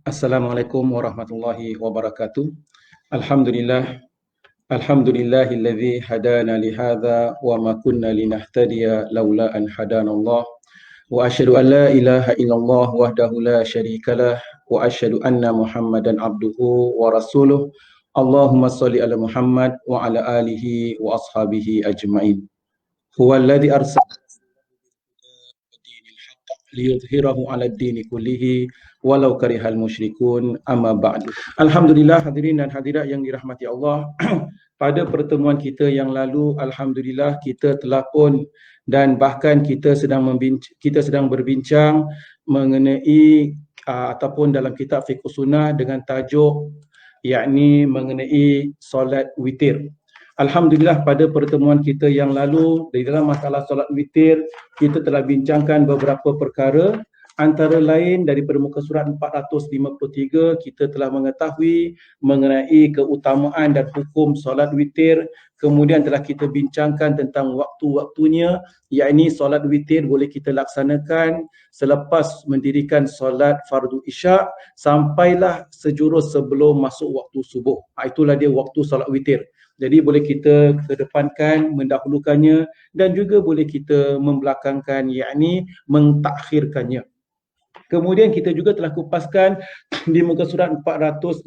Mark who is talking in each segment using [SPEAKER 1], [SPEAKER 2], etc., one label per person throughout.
[SPEAKER 1] Assalamualaikum warahmatullahi wabarakatuh. Alhamdulillah, alhamdulillahilladzi hadana li hadza wa ma kunna linahtadiya laula an hadanallah. Wa asyhadu an la ilaha illallah wahdahu la syarikalah wa asyhadu anna Muhammadan abduhu wa rasuluh. Allahumma shalli ala Muhammad wa ala alihi wa ashabihi ajmain. Huwallazi arsala liyudhhirahu 'ala ad-dini kullihi walau karihal musyrikun, amma ba'du. Alhamdulillah, hadirin dan hadirat yang dirahmati Allah. Pada pertemuan kita yang lalu, alhamdulillah kita telah pun dan bahkan kita sedang berbincang mengenai ataupun dalam kitab fiqh sunnah dengan tajuk yakni mengenai solat witir. Alhamdulillah, pada pertemuan kita yang lalu di dalam masalah solat witir kita telah bincangkan beberapa perkara. Antara lain daripada muka surat 453 kita telah mengetahui mengenai keutamaan dan hukum solat witir. Kemudian telah kita bincangkan tentang waktu-waktunya, yakni solat witir boleh kita laksanakan selepas mendirikan solat fardu isyak sampailah sejurus sebelum masuk waktu subuh. Itulah dia waktu solat witir. Jadi boleh kita kedepankan, mendahulukannya, dan juga boleh kita membelakangkan, yakni mentakhirkannya. Kemudian kita juga telah kupaskan di muka surat 459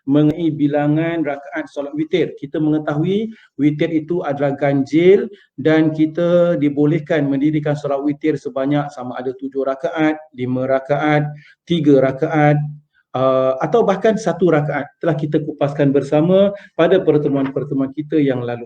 [SPEAKER 1] mengenai bilangan rakaat solat witir. Kita mengetahui witir itu adalah ganjil dan kita dibolehkan mendirikan solat witir sebanyak sama ada 7 rakaat, 5 rakaat, 3 rakaat, atau bahkan 1 rakaat. Telah kita kupaskan bersama pada pertemuan-pertemuan kita yang lalu.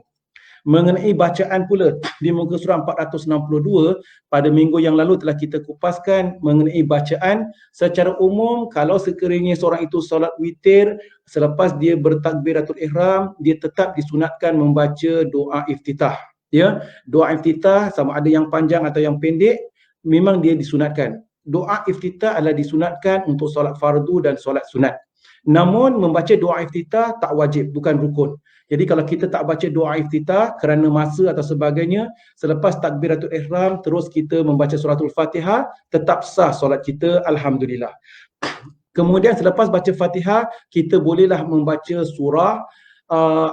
[SPEAKER 1] Mengenai bacaan pula di muka surat 462 pada minggu yang lalu telah kita kupaskan mengenai bacaan. Secara umum, kalau sekiranya seorang itu solat witir selepas dia bertakbiratul ihram, dia tetap disunatkan membaca doa iftitah. Ya, doa iftitah sama ada yang panjang atau yang pendek, memang dia disunatkan. Doa iftitah adalah disunatkan untuk solat fardu dan solat sunat. Namun membaca doa iftitah tak wajib, bukan rukun. Jadi kalau kita tak baca doa iftitah kerana masa atau sebagainya, selepas takbiratul ihram terus kita membaca suratul Fatihah, tetap sah solat kita, alhamdulillah. Kemudian selepas baca Fatihah, kita bolehlah membaca surah.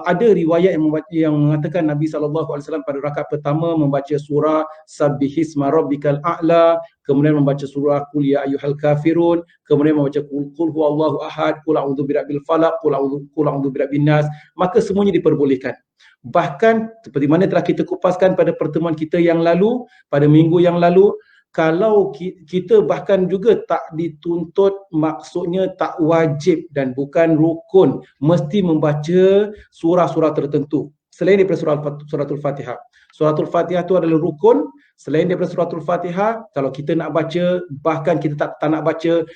[SPEAKER 1] Ada riwayat yang mengatakan Nabi SAW pada rakaat pertama membaca surah Sabbihisma Rabbikal A'la, kemudian membaca surah Qul Ya Ayyuhal Kafirun, kemudian membaca Qul Huwallahu Ahad, Qul A'udzu Birabbil Falaq, Qul A'udzu Birabbin Nas. Maka semuanya diperbolehkan. Bahkan seperti mana telah kita kupaskan pada pertemuan kita yang lalu, pada minggu yang lalu, kalau kita bahkan juga tak dituntut, maksudnya tak wajib dan bukan rukun mesti membaca surah-surah tertentu selain daripada suratul Fatihah. Suratul Fatihah itu adalah rukun. Selain daripada suratul Fatihah, kalau kita nak baca, bahkan kita tak nak baca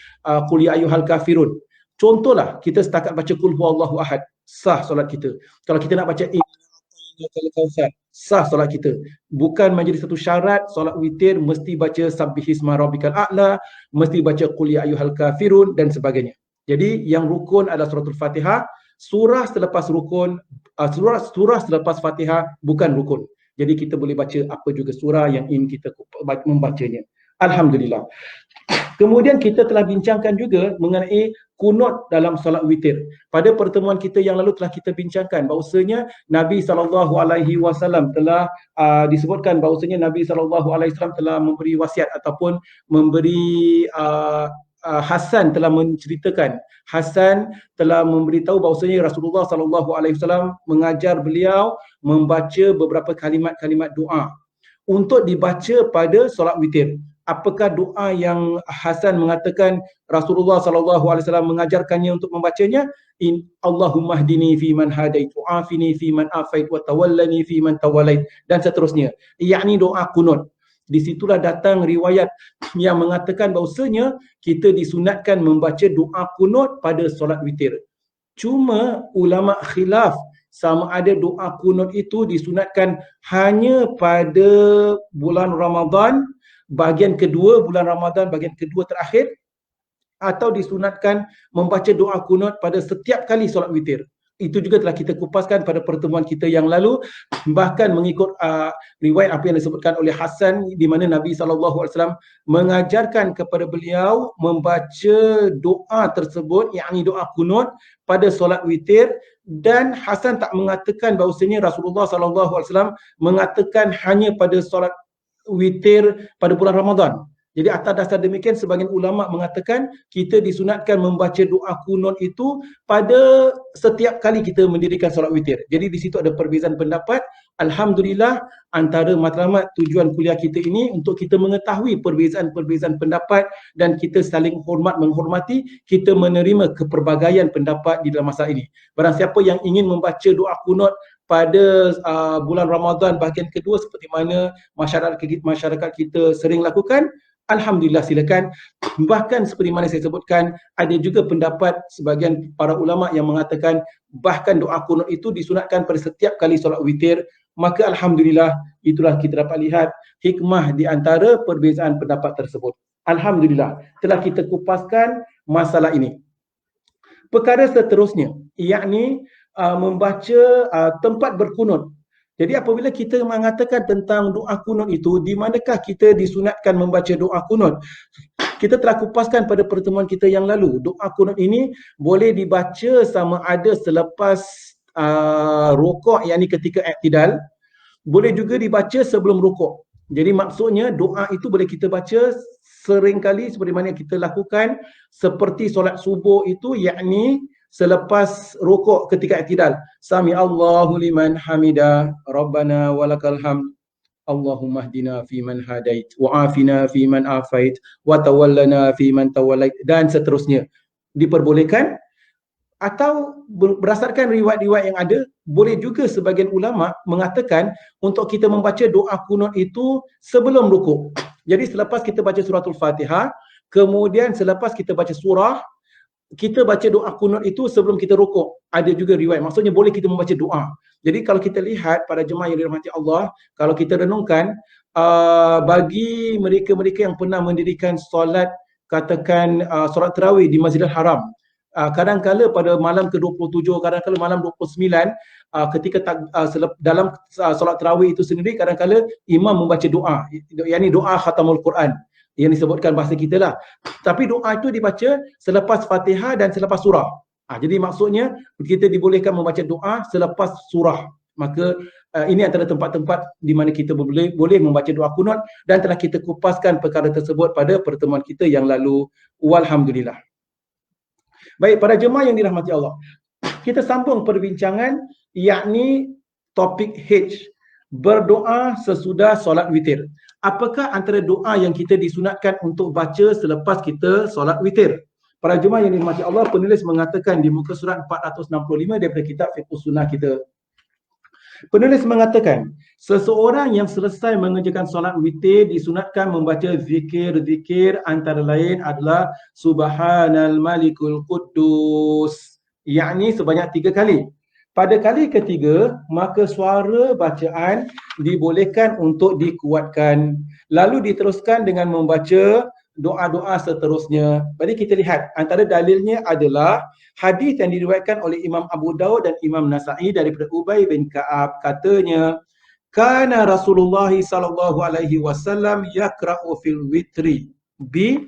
[SPEAKER 1] Qul Ya Ayyuhal Kafirun, contohlah kita setakat baca Qul Huwallahu Ahad, sah solat kita. Kalau kita nak baca sah solat kita. Bukan menjadi satu syarat solat witir mesti baca Sabbihisma Rabbikal A'la, mesti baca Qul Ya Ayyuhal Kafirun dan sebagainya. Jadi yang rukun adalah suratul Fatihah. Surah selepas rukun, surah selepas Fatihah bukan rukun. Jadi kita boleh baca apa juga surah yang ingin kita membacanya. Alhamdulillah. Kemudian kita telah bincangkan juga mengenai kunut dalam solat witir. Pada pertemuan kita yang lalu telah kita bincangkan bahawasanya Nabi SAW telah disebutkan bahawasanya Nabi SAW telah memberi wasiat ataupun memberi Hasan telah menceritakan, Hasan telah memberitahu bahawasanya Rasulullah SAW mengajar beliau membaca beberapa kalimat-kalimat doa untuk dibaca pada solat witir. Apakah doa yang Hasan mengatakan Rasulullah SAW mengajarkannya untuk membacanya? Allahumma hdini fi man hadait, afini fi man afait, wa tawallani fi man tawallait, dan seterusnya. Yakni doa kunut. Di situlah datang riwayat yang mengatakan bahawasanya kita disunatkan membaca doa kunut pada solat witir. Cuma ulama khilaf sama ada doa kunut itu disunatkan hanya pada bulan Ramadan, bahagian kedua bulan Ramadan, bahagian kedua terakhir, atau disunatkan membaca doa kunut pada setiap kali solat witir. itu juga telah kita kupaskan pada pertemuan kita yang lalu, bahkan mengikut riwayat apa yang disebutkan oleh Hasan, di mana Nabi SAW mengajarkan kepada beliau membaca doa tersebut, yakni doa kunut pada solat witir. Dan Hasan tak mengatakan bahawasanya Rasulullah SAW mengatakan hanya pada solat witir pada bulan Ramadan. Jadi atas dasar demikian, sebagian ulama mengatakan kita disunatkan membaca doa kunut itu pada setiap kali kita mendirikan solat witir. Jadi di situ ada perbezaan pendapat. Alhamdulillah, antara matlamat tujuan kuliah kita ini untuk kita mengetahui perbezaan-perbezaan pendapat dan kita saling hormat menghormati, kita menerima keperbagaian pendapat di dalam masalah ini. Barang siapa yang ingin membaca doa kunut pada bulan Ramadan bahagian kedua seperti mana masyarakat kita sering lakukan, alhamdulillah, silakan. Bahkan seperti mana saya sebutkan, ada juga pendapat sebagian para ulama yang mengatakan bahkan doa kunut itu disunatkan pada setiap kali solat witir. Maka alhamdulillah, itulah kita dapat lihat hikmah di antara perbezaan pendapat tersebut. Alhamdulillah, telah kita kupaskan masalah ini. Perkara seterusnya, yakni membaca tempat berkunut. Jadi apabila kita mengatakan tentang doa kunut itu, di manakah kita disunatkan membaca doa kunut? Kita telah kupaskan pada pertemuan kita yang lalu. Doa kunut ini boleh dibaca sama ada selepas rukuk, yakni ketika i'tidal. Boleh juga dibaca sebelum rukuk. Jadi maksudnya doa itu boleh kita baca seringkali seperti mana kita lakukan seperti solat subuh itu, yakni selepas rukuk ketika i'tidal. Sami Allahu liman hamida, Rabbana walakal hamd, Allahumma hdina fi man hadait, wa afina fi man afait, wa tawallana fi man tawallait, dan seterusnya. Diperbolehkan. Atau berdasarkan riwayat-riwayat yang ada, boleh juga sebagian ulama mengatakan untuk kita membaca doa kunut itu sebelum rukuk. Jadi selepas kita baca suratul Fatihah, kemudian selepas kita baca surah, kita baca doa kunut itu sebelum kita rukuk. Ada juga riwayat, maksudnya boleh kita membaca doa. Jadi kalau kita lihat para jemaah yang dirahmati Allah, kalau kita renungkan, bagi mereka-mereka yang pernah mendirikan solat, katakan solat tarawih di Masjidil Haram, kadang-kala pada malam ke-27, kadang-kala malam 29, ketika dalam solat tarawih itu sendiri, kadang-kala imam membaca doa, yakni doa khatamul Quran yang disebutkan bahasa kita lah. Tapi doa itu dibaca selepas Fatihah dan selepas surah. Jadi maksudnya kita dibolehkan membaca doa selepas surah. Maka ini antara tempat-tempat di mana kita boleh membaca doa kunut, dan telah kita kupaskan perkara tersebut pada pertemuan kita yang lalu. Walhamdulillah. Baik, para jemaah yang dirahmati Allah, kita sambung perbincangan, yakni topik H, berdoa sesudah solat witir. Apakah antara doa yang kita disunatkan untuk baca selepas kita solat witir? Para jemaah yang dirahmati Allah, penulis mengatakan di muka surat 465 daripada kitab Fiqh Sunnah kita. Penulis mengatakan, seseorang yang selesai mengerjakan solat witir disunatkan membaca zikir-zikir, antara lain adalah Subhanal Malikul Quddus, yakni sebanyak 3 kali. Pada kali ketiga, maka suara bacaan dibolehkan untuk dikuatkan. Lalu diteruskan dengan membaca doa-doa seterusnya. Jadi kita lihat, antara dalilnya adalah hadis yang diriwayatkan oleh Imam Abu Dawud dan Imam Nasa'i daripada Ubay bin Ka'ab, katanya, kana Rasulullah sallallahu alaihi wasallam yaqra'u fil witri bi,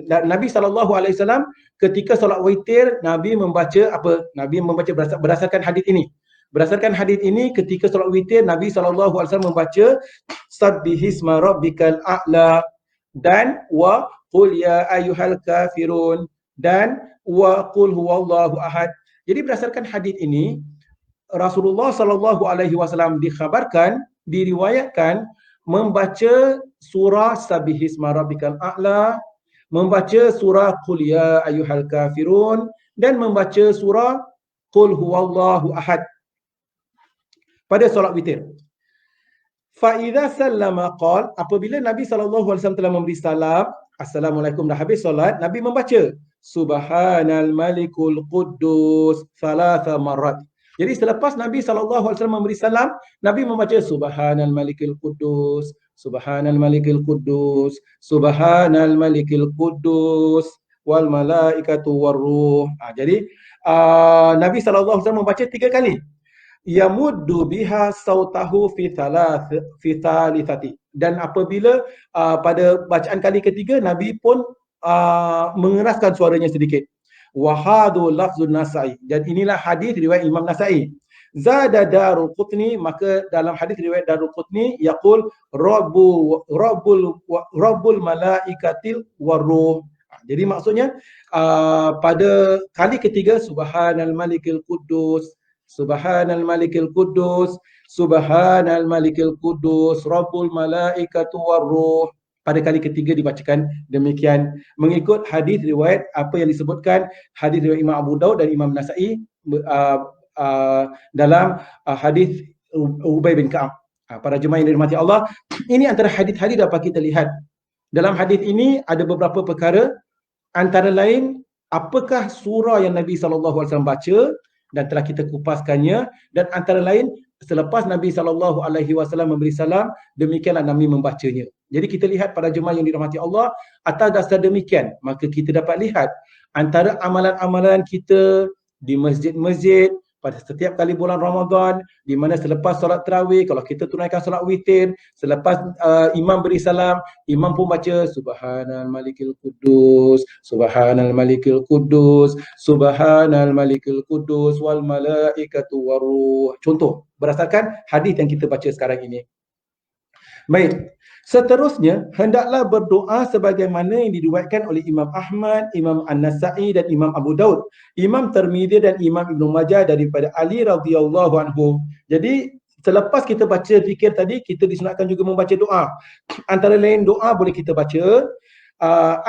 [SPEAKER 1] Nabi sallallahu alaihi wasallam ketika solat witir, Nabi membaca apa? Nabi membaca berdasarkan hadis ini. Berdasarkan hadis ini, ketika solat witir, Nabi sallallahu alaihi wasallam membaca sabbihisma rabbikal a'la, dan wa qul ya ayyuhal kafirun, dan wa qul huwallahu ahad. Jadi berdasarkan hadis ini, Rasulullah sallallahu alaihi wasallam dikhabarkan, diriwayatkan membaca surah Sabbihisma rabbikal a'la, membaca surah qul ya ayyuhal kafirun, dan membaca surah qul huwallahu ahad pada solat witir. Fa idza sallama qala, apabila Nabi sallallahu alaihi wasallam telah memberi salam, assalamualaikum, dah habis solat, Nabi membaca Subhanal Malikul Quddus thalatha marrat. Jadi selepas Nabi sallallahu alaihi wasallam memberi salam, Nabi membaca Subhanal Malikul Quddus, Subhanal Malikul Quddus, Subhanal Malikul Quddus wal malaikatu warruh. Jadi Nabi SAW membaca 3 kali. Yamuddu biha sautahu fi thalithati. Dan apabila pada bacaan kali ketiga, Nabi pun mengeraskan suaranya sedikit. Wahadu lafzun Nasa'i. Dan inilah hadis riwayat Imam Nasa'i. Zada Daruqutni, maka dalam hadis riwayat Daruqutni yaqul rabbul malaikatil waruh. Jadi maksudnya pada kali ketiga subhanal malikil quddus, subhanal malikil quddus, subhanal malikil quddus, rabbul malaikatu waruh. Pada kali ketiga dibacakan demikian mengikut hadis riwayat apa yang disebutkan hadis riwayat Imam Abu Daud dan Imam Nasa'i dalam hadis Ubay bin Ka'ab. Para jemaah yang dirahmati Allah, ini antara hadis-hadis dapat kita lihat. Dalam hadis ini ada beberapa perkara, antara lain apakah surah yang Nabi SAW baca dan telah kita kupaskannya, dan antara lain selepas Nabi SAW memberi salam, demikianlah Nabi membacanya. Jadi kita lihat para jemaah yang dirahmati Allah, atas dasar demikian maka kita dapat lihat antara amalan-amalan kita di masjid-masjid pada setiap kali bulan Ramadan, di mana selepas solat tarawih, kalau kita tunaikan solat witir, selepas imam beri salam, imam pun baca subhanal malikil quddus, subhanal malikil quddus, subhanal malikil quddus wal malaikatu waruh. Contoh berdasarkan hadis yang kita baca sekarang ini. Baik, seterusnya hendaklah berdoa sebagaimana yang diriwayatkan oleh Imam Ahmad, Imam An-Nasa'i dan Imam Abu Daud, Imam Tirmidzi dan Imam Ibnu Majah daripada Ali radhiyallahu anhu. Jadi selepas kita baca zikir tadi, kita disunatkan juga membaca doa. Antara lain doa boleh kita baca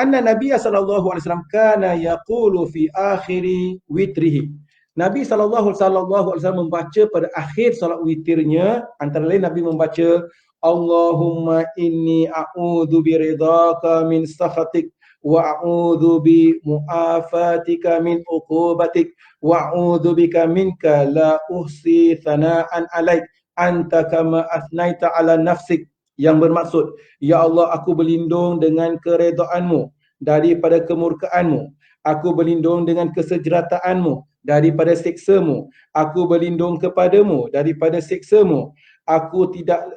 [SPEAKER 1] anna Nabi sallallahu alaihi wasallam kana yaqulu fi akhiri witrihi. Nabi sallallahu alaihi wasallam membaca pada akhir solat witirnya, antara lain Nabi membaca Allahumma inni a'udzu biridhaka min sakhatik wa a'udzu bi mu'afatika min uqubatik wa a'udzu bika minka la uhsi thana'an 'alaik anta kama asnaita 'ala nafsik, yang bermaksud ya Allah, aku berlindung dengan keredaanmu daripada kemurkaanmu, aku berlindung dengan kesejerataanmu daripada siksamu, aku berlindung kepadamu daripada siksamu, aku tidak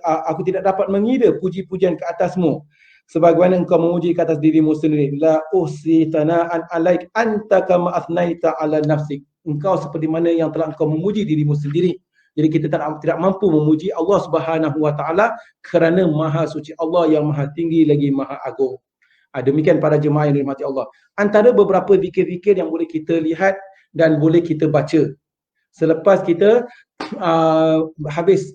[SPEAKER 1] dapat mengira puji-pujian ke atasmu sebagaimana engkau memuji ke atas dirimu sendiri. La uhsi thana'an 'alaik anta kama asnaita 'ala nafsik. Engkau seperti mana yang telah engkau memuji dirimu sendiri. Jadi kita tidak mampu memuji Allah Subhanahu wa taala kerana Maha Suci Allah yang Maha Tinggi lagi Maha Agung. Demikian para jemaah yang dirahmati Allah. Antara beberapa zikir-zikir yang boleh kita lihat dan boleh kita baca selepas kita habis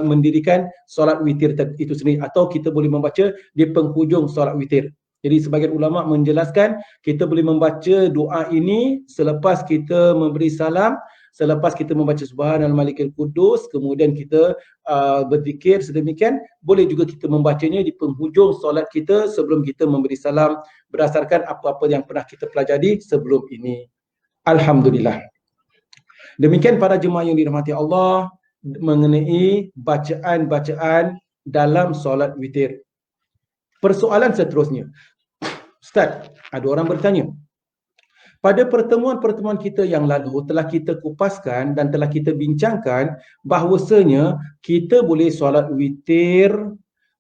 [SPEAKER 1] mendirikan solat witir itu sendiri, atau kita boleh membaca di penghujung solat witir. Jadi sebagian ulama menjelaskan kita boleh membaca doa ini selepas kita memberi salam, selepas kita membaca subhanal malikil quddus, kemudian kita berzikir sedemikian. Boleh juga kita membacanya di penghujung solat kita sebelum kita memberi salam, berdasarkan apa-apa yang pernah kita pelajari sebelum ini. Alhamdulillah. Demikian para jemaah yang dirahmati Allah mengenai bacaan-bacaan dalam solat witir. Persoalan seterusnya, Ustaz, ada orang bertanya, pada pertemuan-pertemuan kita yang lalu telah kita kupaskan dan telah kita bincangkan bahawasanya kita boleh solat witir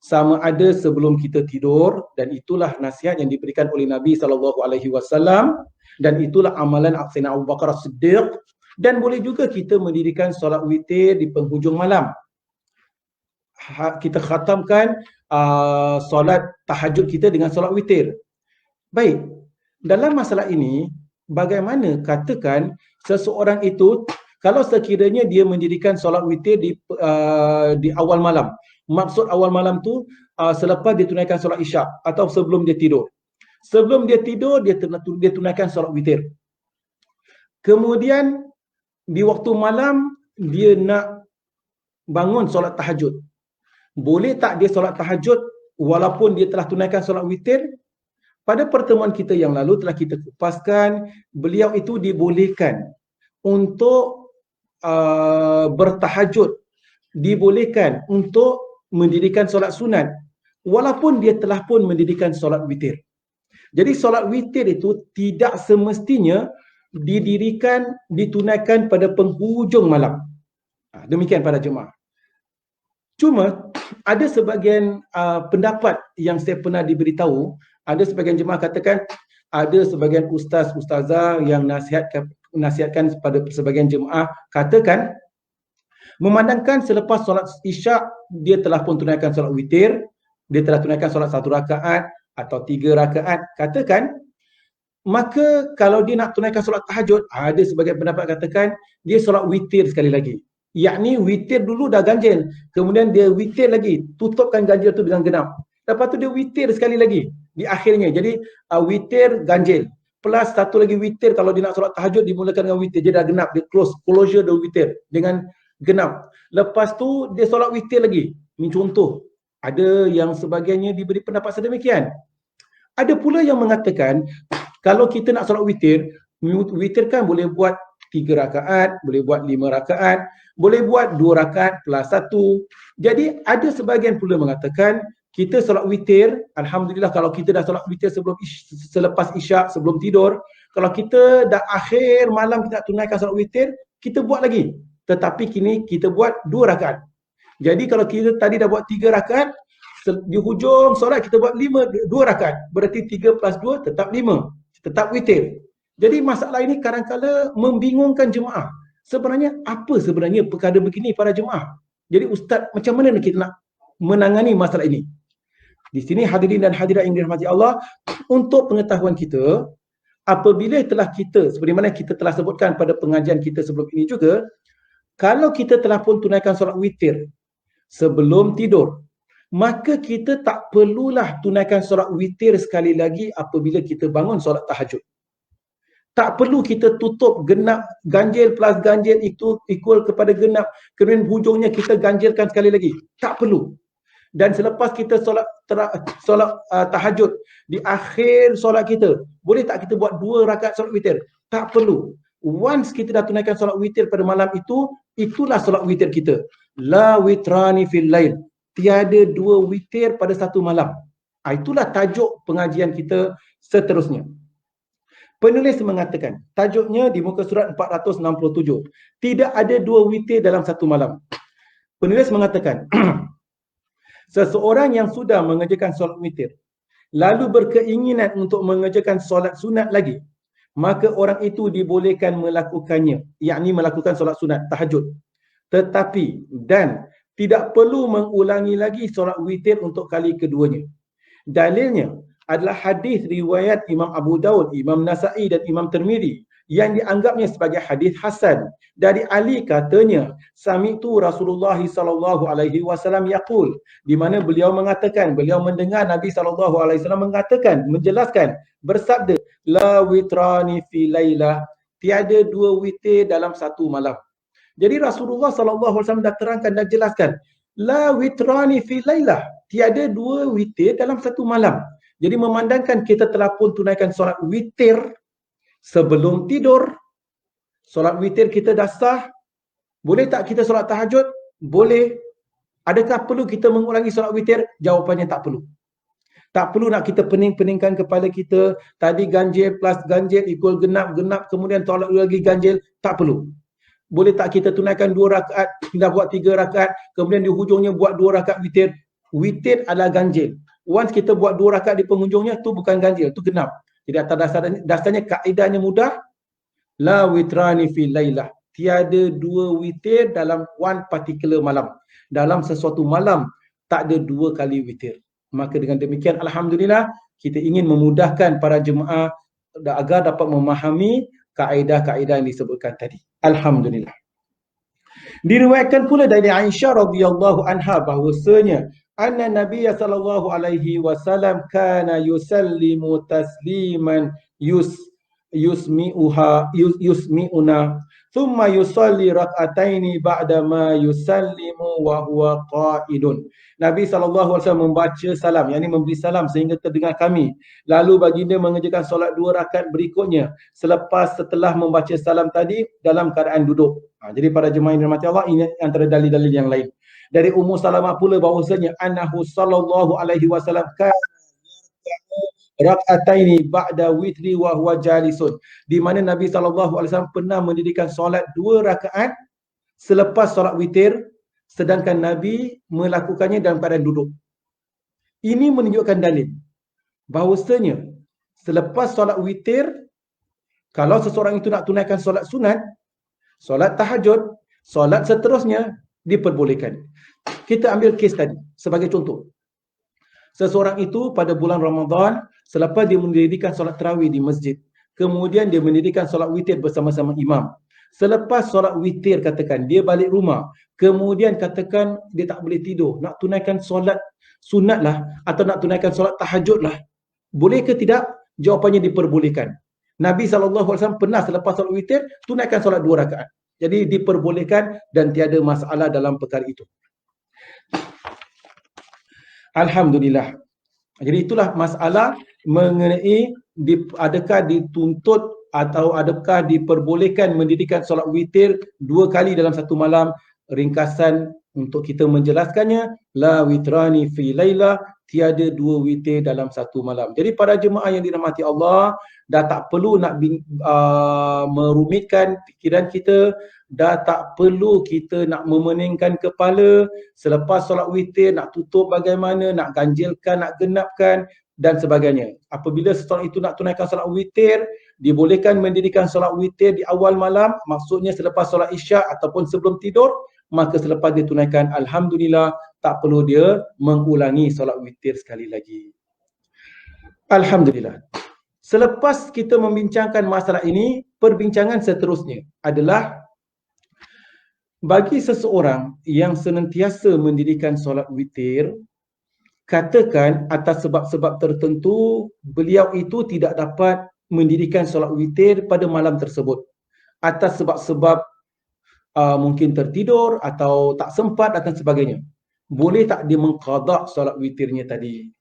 [SPEAKER 1] sama ada sebelum kita tidur, dan itulah nasihat yang diberikan oleh Nabi SAW, dan itulah amalan Sayyidina Abu Bakar As-Siddiq. Dan boleh juga kita mendirikan solat witir di penghujung malam. Kita khatamkan solat tahajud kita dengan solat witir. Baik, dalam masalah ini, bagaimana katakan seseorang itu kalau sekiranya dia mendirikan solat witir di awal malam. Maksud awal malam tu selepas dia tunaikan solat isyak atau sebelum dia tidur. Sebelum dia tidur, dia tunaikan solat witir. Kemudian di waktu malam dia nak bangun solat tahajud. Boleh tak dia solat tahajud walaupun dia telah tunaikan solat witir? Pada pertemuan kita yang lalu telah kita kupaskan, beliau itu dibolehkan untuk bertahajud, dibolehkan untuk mendirikan solat sunat walaupun dia telah pun mendirikan solat witir. Jadi solat witir itu tidak semestinya ditunaikan pada penghujung malam. Demikian para jemaah. Cuma ada sebahagian pendapat yang saya pernah diberitahu, ada sebahagian jemaah katakan, ada sebahagian ustazah yang nasihatkan kepada sebahagian jemaah, katakan memandangkan selepas solat isyak dia telah pun tunaikan solat witir, dia telah tunaikan solat 1 rakaat atau 3 rakaat, katakan maka kalau dia nak tunaikan solat tahajud, ada sebahagian pendapat katakan dia solat witir sekali lagi. Yakni witir dulu dah ganjil, kemudian dia witir lagi, tutupkan ganjil tu dengan genap. Lepas tu dia witir sekali lagi di akhirnya. Jadi witir ganjil plus satu lagi witir, kalau dia nak solat tahajud dimulakan dengan witir, dia dah genap, dia closure the witir dengan genap. Lepas tu dia solat witir lagi. Ini contoh. Ada yang sebagainya diberi pendapat sedemikian. Ada pula yang mengatakan kalau kita nak solat witir, witir kan boleh buat 3 rakaat, boleh buat 5 rakaat, boleh buat 2 rakaat plus 1. Jadi ada sebahagian pula mengatakan kita solat witir, alhamdulillah kalau kita dah solat witir selepas isyak, sebelum tidur, kalau kita dah akhir malam kita nak tunaikan solat witir, kita buat lagi. Tetapi kini kita buat 2 rakaat. Jadi kalau kita tadi dah buat 3 rakaat, di hujung solat kita buat 2 rakaat. Berarti 3 plus 2 tetap 5. Tetap witir. Jadi masalah ini kadang-kadang membingungkan jemaah. Sebenarnya apa sebenarnya perkara begini para jemaah? Jadi ustaz, macam mana kita nak menangani masalah ini? Di sini hadirin dan hadirat yang dirahmati Allah, untuk pengetahuan kita, apabila telah kita, seperti mana kita telah sebutkan pada pengajian kita sebelum ini juga, kalau kita telah pun tunaikan solat witir sebelum tidur, maka kita tak perlulah tunaikan solat witir sekali lagi apabila kita bangun solat tahajud. Tak perlu kita tutup genap, ganjil plus ganjil itu equal kepada genap, kemudian hujungnya kita ganjilkan sekali lagi. Tak perlu. Dan selepas kita solat tahajud, di akhir solat kita, boleh tak kita buat 2 rakaat solat witir? Tak perlu. Once kita dah tunaikan solat witir pada malam itu, itulah solat witir kita. La witrani fil lail. Tiada 2 witir pada satu malam. Itulah tajuk pengajian kita seterusnya. Penulis mengatakan, tajuknya di muka surat 467, tidak ada 2 witir dalam satu malam. Penulis mengatakan, seseorang yang sudah mengerjakan solat witir, lalu berkeinginan untuk mengerjakan solat sunat lagi, maka orang itu dibolehkan melakukannya, yakni melakukan solat sunat, tahajud. Tetapi, dan tidak perlu mengulangi lagi solat witir untuk kali keduanya. Dalilnya adalah hadis riwayat Imam Abu Daud, Imam Nasa'i dan Imam Tirmizi yang dianggapnya sebagai hadis hasan. Dari Ali katanya, sami'tu Rasulullah sallallahu alaihi wasallam yaqul, di mana beliau mengatakan, beliau mendengar Nabi sallallahu alaihi wasallam mengatakan, menjelaskan, bersabda, la witrani fi lailah, tiada 2 witir dalam satu malam. Jadi Rasulullah sallallahu alaihi wasallam dah terangkan dan jelaskan, la witrani fi lailah, tiada 2 witir dalam satu malam. Jadi memandangkan kita telah pun tunaikan solat witir sebelum tidur, solat witir kita dah sah, boleh tak kita solat tahajud? Boleh. Adakah perlu kita mengulangi solat witir? Jawapannya tak perlu. Tak perlu nak kita pening-peningkan kepala kita, tadi ganjil plus ganjil equal genap, kemudian tolak lagi ganjil, tak perlu. Boleh tak kita tunaikan 2 rakaat, dah buat 3 rakaat, kemudian di hujungnya buat 2 rakaat witir. Witir adalah ganjil. Once kita buat 2 rakaat di penghujungnya, tu bukan ganjil, tu genap. Jadi atas dasarnya kaedahnya mudah. La witrani fil lailah. Tiada 2 witir dalam one particular malam. Dalam sesuatu malam, tak ada 2 kali witir. Maka dengan demikian, alhamdulillah, kita ingin memudahkan para jemaah agar dapat memahami kaedah-kaedah yang disebutkan tadi. Alhamdulillah. Diriwayatkan pula dari Aisyah radhiyallahu anha bahwasanya anna Nabi sallallahu alaihi wasallam kana yusallimu tasliman yusmi'una thumma yusalli rak'ataini ba'da ma yusallimu wa huwa qa'idun. Nabi sallallahu alaihi wasallam membaca salam, yakni memberi salam sehingga terdengar kami. Lalu baginda mengerjakan solat 2 rakaat berikutnya setelah membaca salam tadi dalam keadaan duduk. Jadi para jemaah yang dirahmati Allah, ini antara dalil-dalil yang lain. Dari Ummu Salamah pula bahwasanya annahu sallallahu alaihi wasallam kana rak'ataini ba'da witri wa huwa jalisun, di mana Nabi SAW pernah mendirikan solat 2 rakaat selepas solat witir, sedangkan Nabi melakukannya dalam keadaan duduk. Ini menunjukkan dalil bahawasanya selepas solat witir, kalau seseorang itu nak tunaikan solat sunat, solat tahajud, solat seterusnya diperbolehkan. Kita ambil kes tadi sebagai contoh. Seseorang itu pada bulan Ramadan, selepas dia mendirikan solat tarawih di masjid, kemudian dia mendirikan solat witir bersama-sama imam. Selepas solat witir, katakan dia balik rumah, kemudian katakan dia tak boleh tidur, nak tunaikan solat sunat lah, atau nak tunaikan solat tahajud lah. Boleh ke tidak? Jawapannya diperbolehkan. Nabi SAW pernah selepas solat witir tunaikan solat 2 rakaat. Jadi diperbolehkan dan tiada masalah dalam perkara itu. Alhamdulillah. Jadi itulah masalah mengenai adakah dituntut atau adakah diperbolehkan mendirikan solat witir 2 kali dalam satu malam. Ringkasan untuk kita menjelaskannya, la witrani fi laila, tiada 2 witir dalam satu malam. Jadi para jemaah yang dirahmati Allah, dah tak perlu nak merumitkan fikiran kita, dah tak perlu kita nak memeningkan kepala selepas solat witir, nak tutup bagaimana, nak ganjilkan, nak genapkan dan sebagainya. Apabila seseorang itu nak tunaikan solat witir, dibolehkan mendirikan solat witir di awal malam, maksudnya selepas solat isyak ataupun sebelum tidur, maka selepas dia tunaikan, alhamdulillah, tak perlu dia mengulangi solat witir sekali lagi. Alhamdulillah. Selepas kita membincangkan masalah ini, perbincangan seterusnya adalah bagi seseorang yang senantiasa mendirikan solat witir, katakan atas sebab-sebab tertentu beliau itu tidak dapat mendirikan solat witir pada malam tersebut, atas sebab-sebab mungkin tertidur atau tak sempat dan sebagainya. Boleh tak dia mengqada solat witirnya tadi?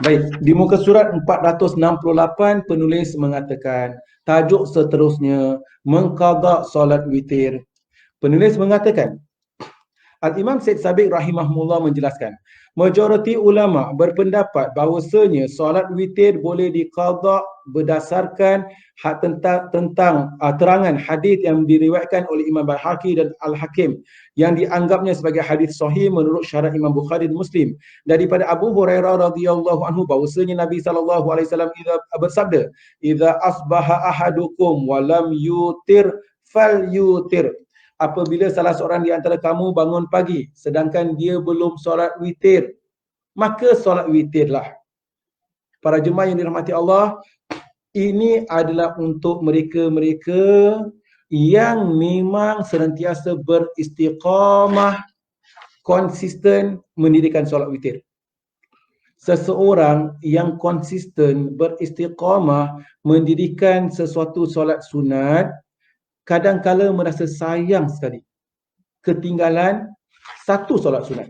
[SPEAKER 1] Baik, di muka surat 468 penulis mengatakan tajuk seterusnya mengqada solat witir. Penulis mengatakan, Al-Imam Syed Sabiq rahimahullah menjelaskan, majoriti ulama berpendapat bahawasanya solat witir boleh diqada berdasarkan tentang terangan hadis yang diriwayatkan oleh Imam Baihaqi dan Al-Hakim yang dianggapnya sebagai hadis sahih menurut syarat Imam Bukhari dan Muslim daripada Abu Hurairah radhiyallahu anhu bahawasanya Nabi SAW bersabda, "Idza asbaha ahadukum wa lam yutir falyutir." Apabila salah seorang di antara kamu bangun pagi sedangkan dia belum solat witir, maka solat witirlah. Para jemaah yang dirahmati Allah, ini adalah untuk mereka-mereka yang memang senantiasa beristiqamah, konsisten mendirikan solat witir. Seseorang yang konsisten beristiqamah mendirikan sesuatu solat sunat, kadang-kala merasa sayang sekali ketinggalan satu solat sunat.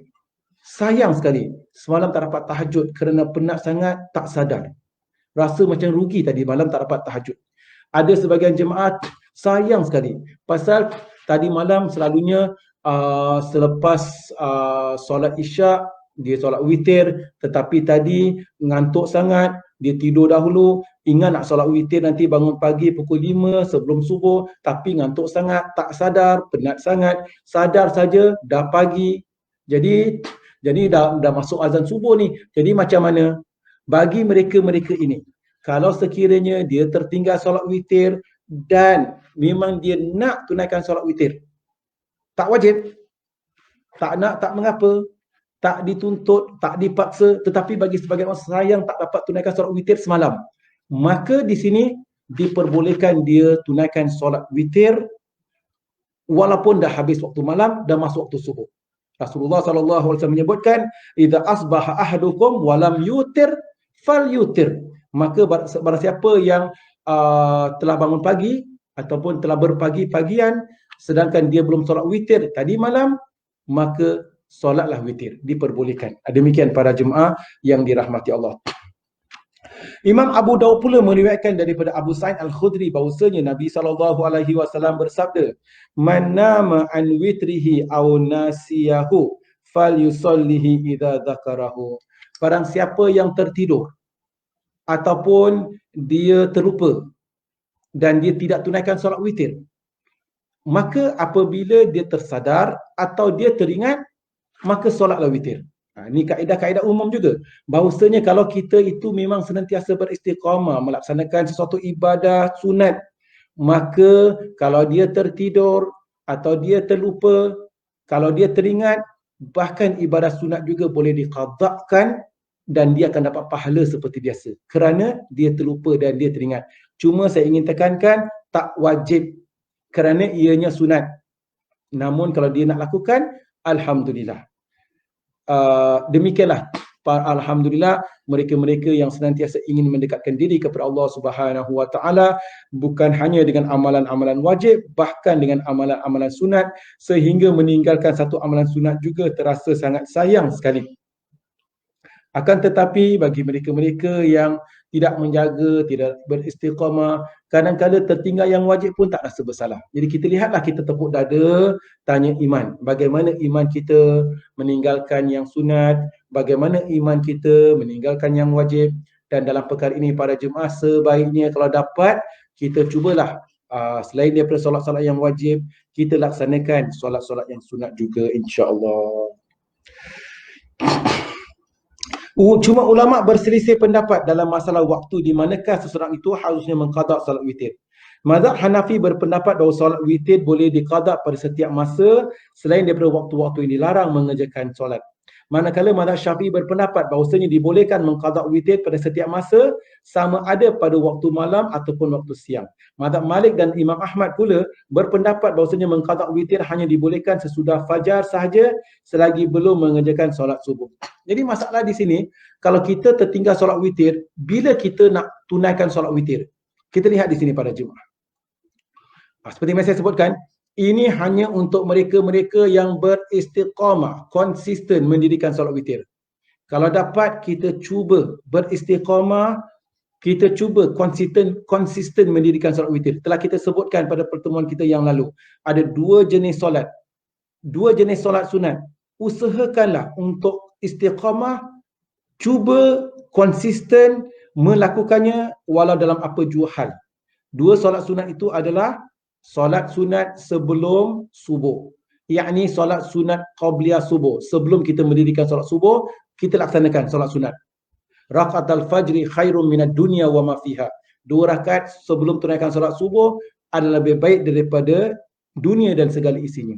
[SPEAKER 1] Sayang sekali semalam tak dapat tahajud kerana penat sangat, tak sadar. Rasa macam rugi tadi malam tak dapat tahajud. Ada sebagian jemaat sayang sekali pasal tadi malam selalunya selepas solat isyak dia solat witir, tetapi tadi ngantuk sangat, dia tidur dahulu, ingat nak solat witir nanti bangun pagi pukul 5 sebelum subuh, tapi ngantuk sangat, tak sadar, penat sangat, sadar saja dah pagi. Jadi dah masuk azan subuh ni. Jadi macam mana? Bagi mereka-mereka ini, kalau sekiranya dia tertinggal solat witir dan memang dia nak tunaikan solat witir, tak wajib, tak nak, tak mengapa, tak dituntut, tak dipaksa, tetapi bagi sebagian orang sayang tak dapat tunaikan solat witir semalam, maka di sini diperbolehkan dia tunaikan solat witir walaupun dah habis waktu malam, dah masuk waktu subuh. Rasulullah SAW menyebutkan, idza asbaha ahadukum wa lam yutir falyutir. Maka barang siapa yang telah bangun pagi ataupun telah berpagi-pagian sedangkan dia belum solat witir tadi malam, maka solatlah witir, diperbolehkan. Demikian para jemaah yang dirahmati Allah. Imam Abu Dawud pula meriwayatkan daripada Abu Sa'id Al-Khudri bahawasanya Nabi SAW bersabda, "Man nama an witrihi aw nasiyahu falyusallihi idza dzakarahu." Barang siapa yang tertidur ataupun dia terlupa dan dia tidak tunaikan solat witir, maka apabila dia tersadar atau dia teringat, maka solatlah witir. Ini kaedah-kaedah umum juga. Bahawasanya kalau kita itu memang senantiasa beristiqamah melaksanakan sesuatu ibadah sunat, maka kalau dia tertidur atau dia terlupa, kalau dia teringat, bahkan ibadah sunat juga boleh diqadakkan dan dia akan dapat pahala seperti biasa kerana dia terlupa dan dia teringat. Cuma saya ingin tekankan, tak wajib kerana ianya sunat. Namun kalau dia nak lakukan, alhamdulillah. Demikianlah, alhamdulillah, mereka-mereka yang senantiasa ingin mendekatkan diri kepada Allah Subhanahu wa taala bukan hanya dengan amalan-amalan wajib, bahkan dengan amalan-amalan sunat, sehingga meninggalkan satu amalan sunat juga terasa sangat sayang sekali. Akan tetapi bagi mereka-mereka yang tidak menjaga, tidak beristiqamah, kadang-kadang tertinggal yang wajib pun tak rasa bersalah. Jadi kita lihatlah, kita tepuk dada, tanya iman. Bagaimana iman kita meninggalkan yang sunat, bagaimana iman kita meninggalkan yang wajib. Dan dalam perkara ini para jemaah sebaiknya kalau dapat, kita cubalah selain daripada solat-solat yang wajib, kita laksanakan solat-solat yang sunat juga, insya-Allah. Cuma ulama berselisih pendapat dalam masalah waktu di manakah seseorang itu harusnya mengqada solat witir. Mazhab Hanafi berpendapat bahawa solat witir boleh diqada pada setiap masa selain daripada waktu-waktu yang dilarang mengerjakan solat. Manakala mazhab Syafi'i berpendapat bahawasanya dibolehkan mengqada witir pada setiap masa, sama ada pada waktu malam ataupun waktu siang. Mazhab Malik dan Imam Ahmad pula berpendapat bahawasanya mengqada witir hanya dibolehkan sesudah fajar sahaja selagi belum mengerjakan solat subuh. Jadi masalah di sini, kalau kita tertinggal solat witir, bila kita nak tunaikan solat witir? Kita lihat di sini pada jemaah. Seperti yang saya sebutkan, ini hanya untuk mereka-mereka yang beristiqamah, konsisten mendirikan solat witir. Kalau dapat, kita cuba beristiqamah, kita cuba konsisten mendirikan solat witir. Telah kita sebutkan pada pertemuan kita yang lalu, ada dua jenis solat. Dua jenis solat sunat. Usahakanlah untuk istiqamah, cuba konsisten melakukannya walau dalam apa jua hal. Dua solat sunat itu adalah solat sunat sebelum subuh, yakni solat sunat qabliyah subuh. Sebelum kita mendirikan solat subuh, kita laksanakan solat sunat. Raqatul fajri khairum minad dunya wa ma fiha. 2 rakaat sebelum tunaikan solat subuh adalah lebih baik daripada dunia dan segala isinya.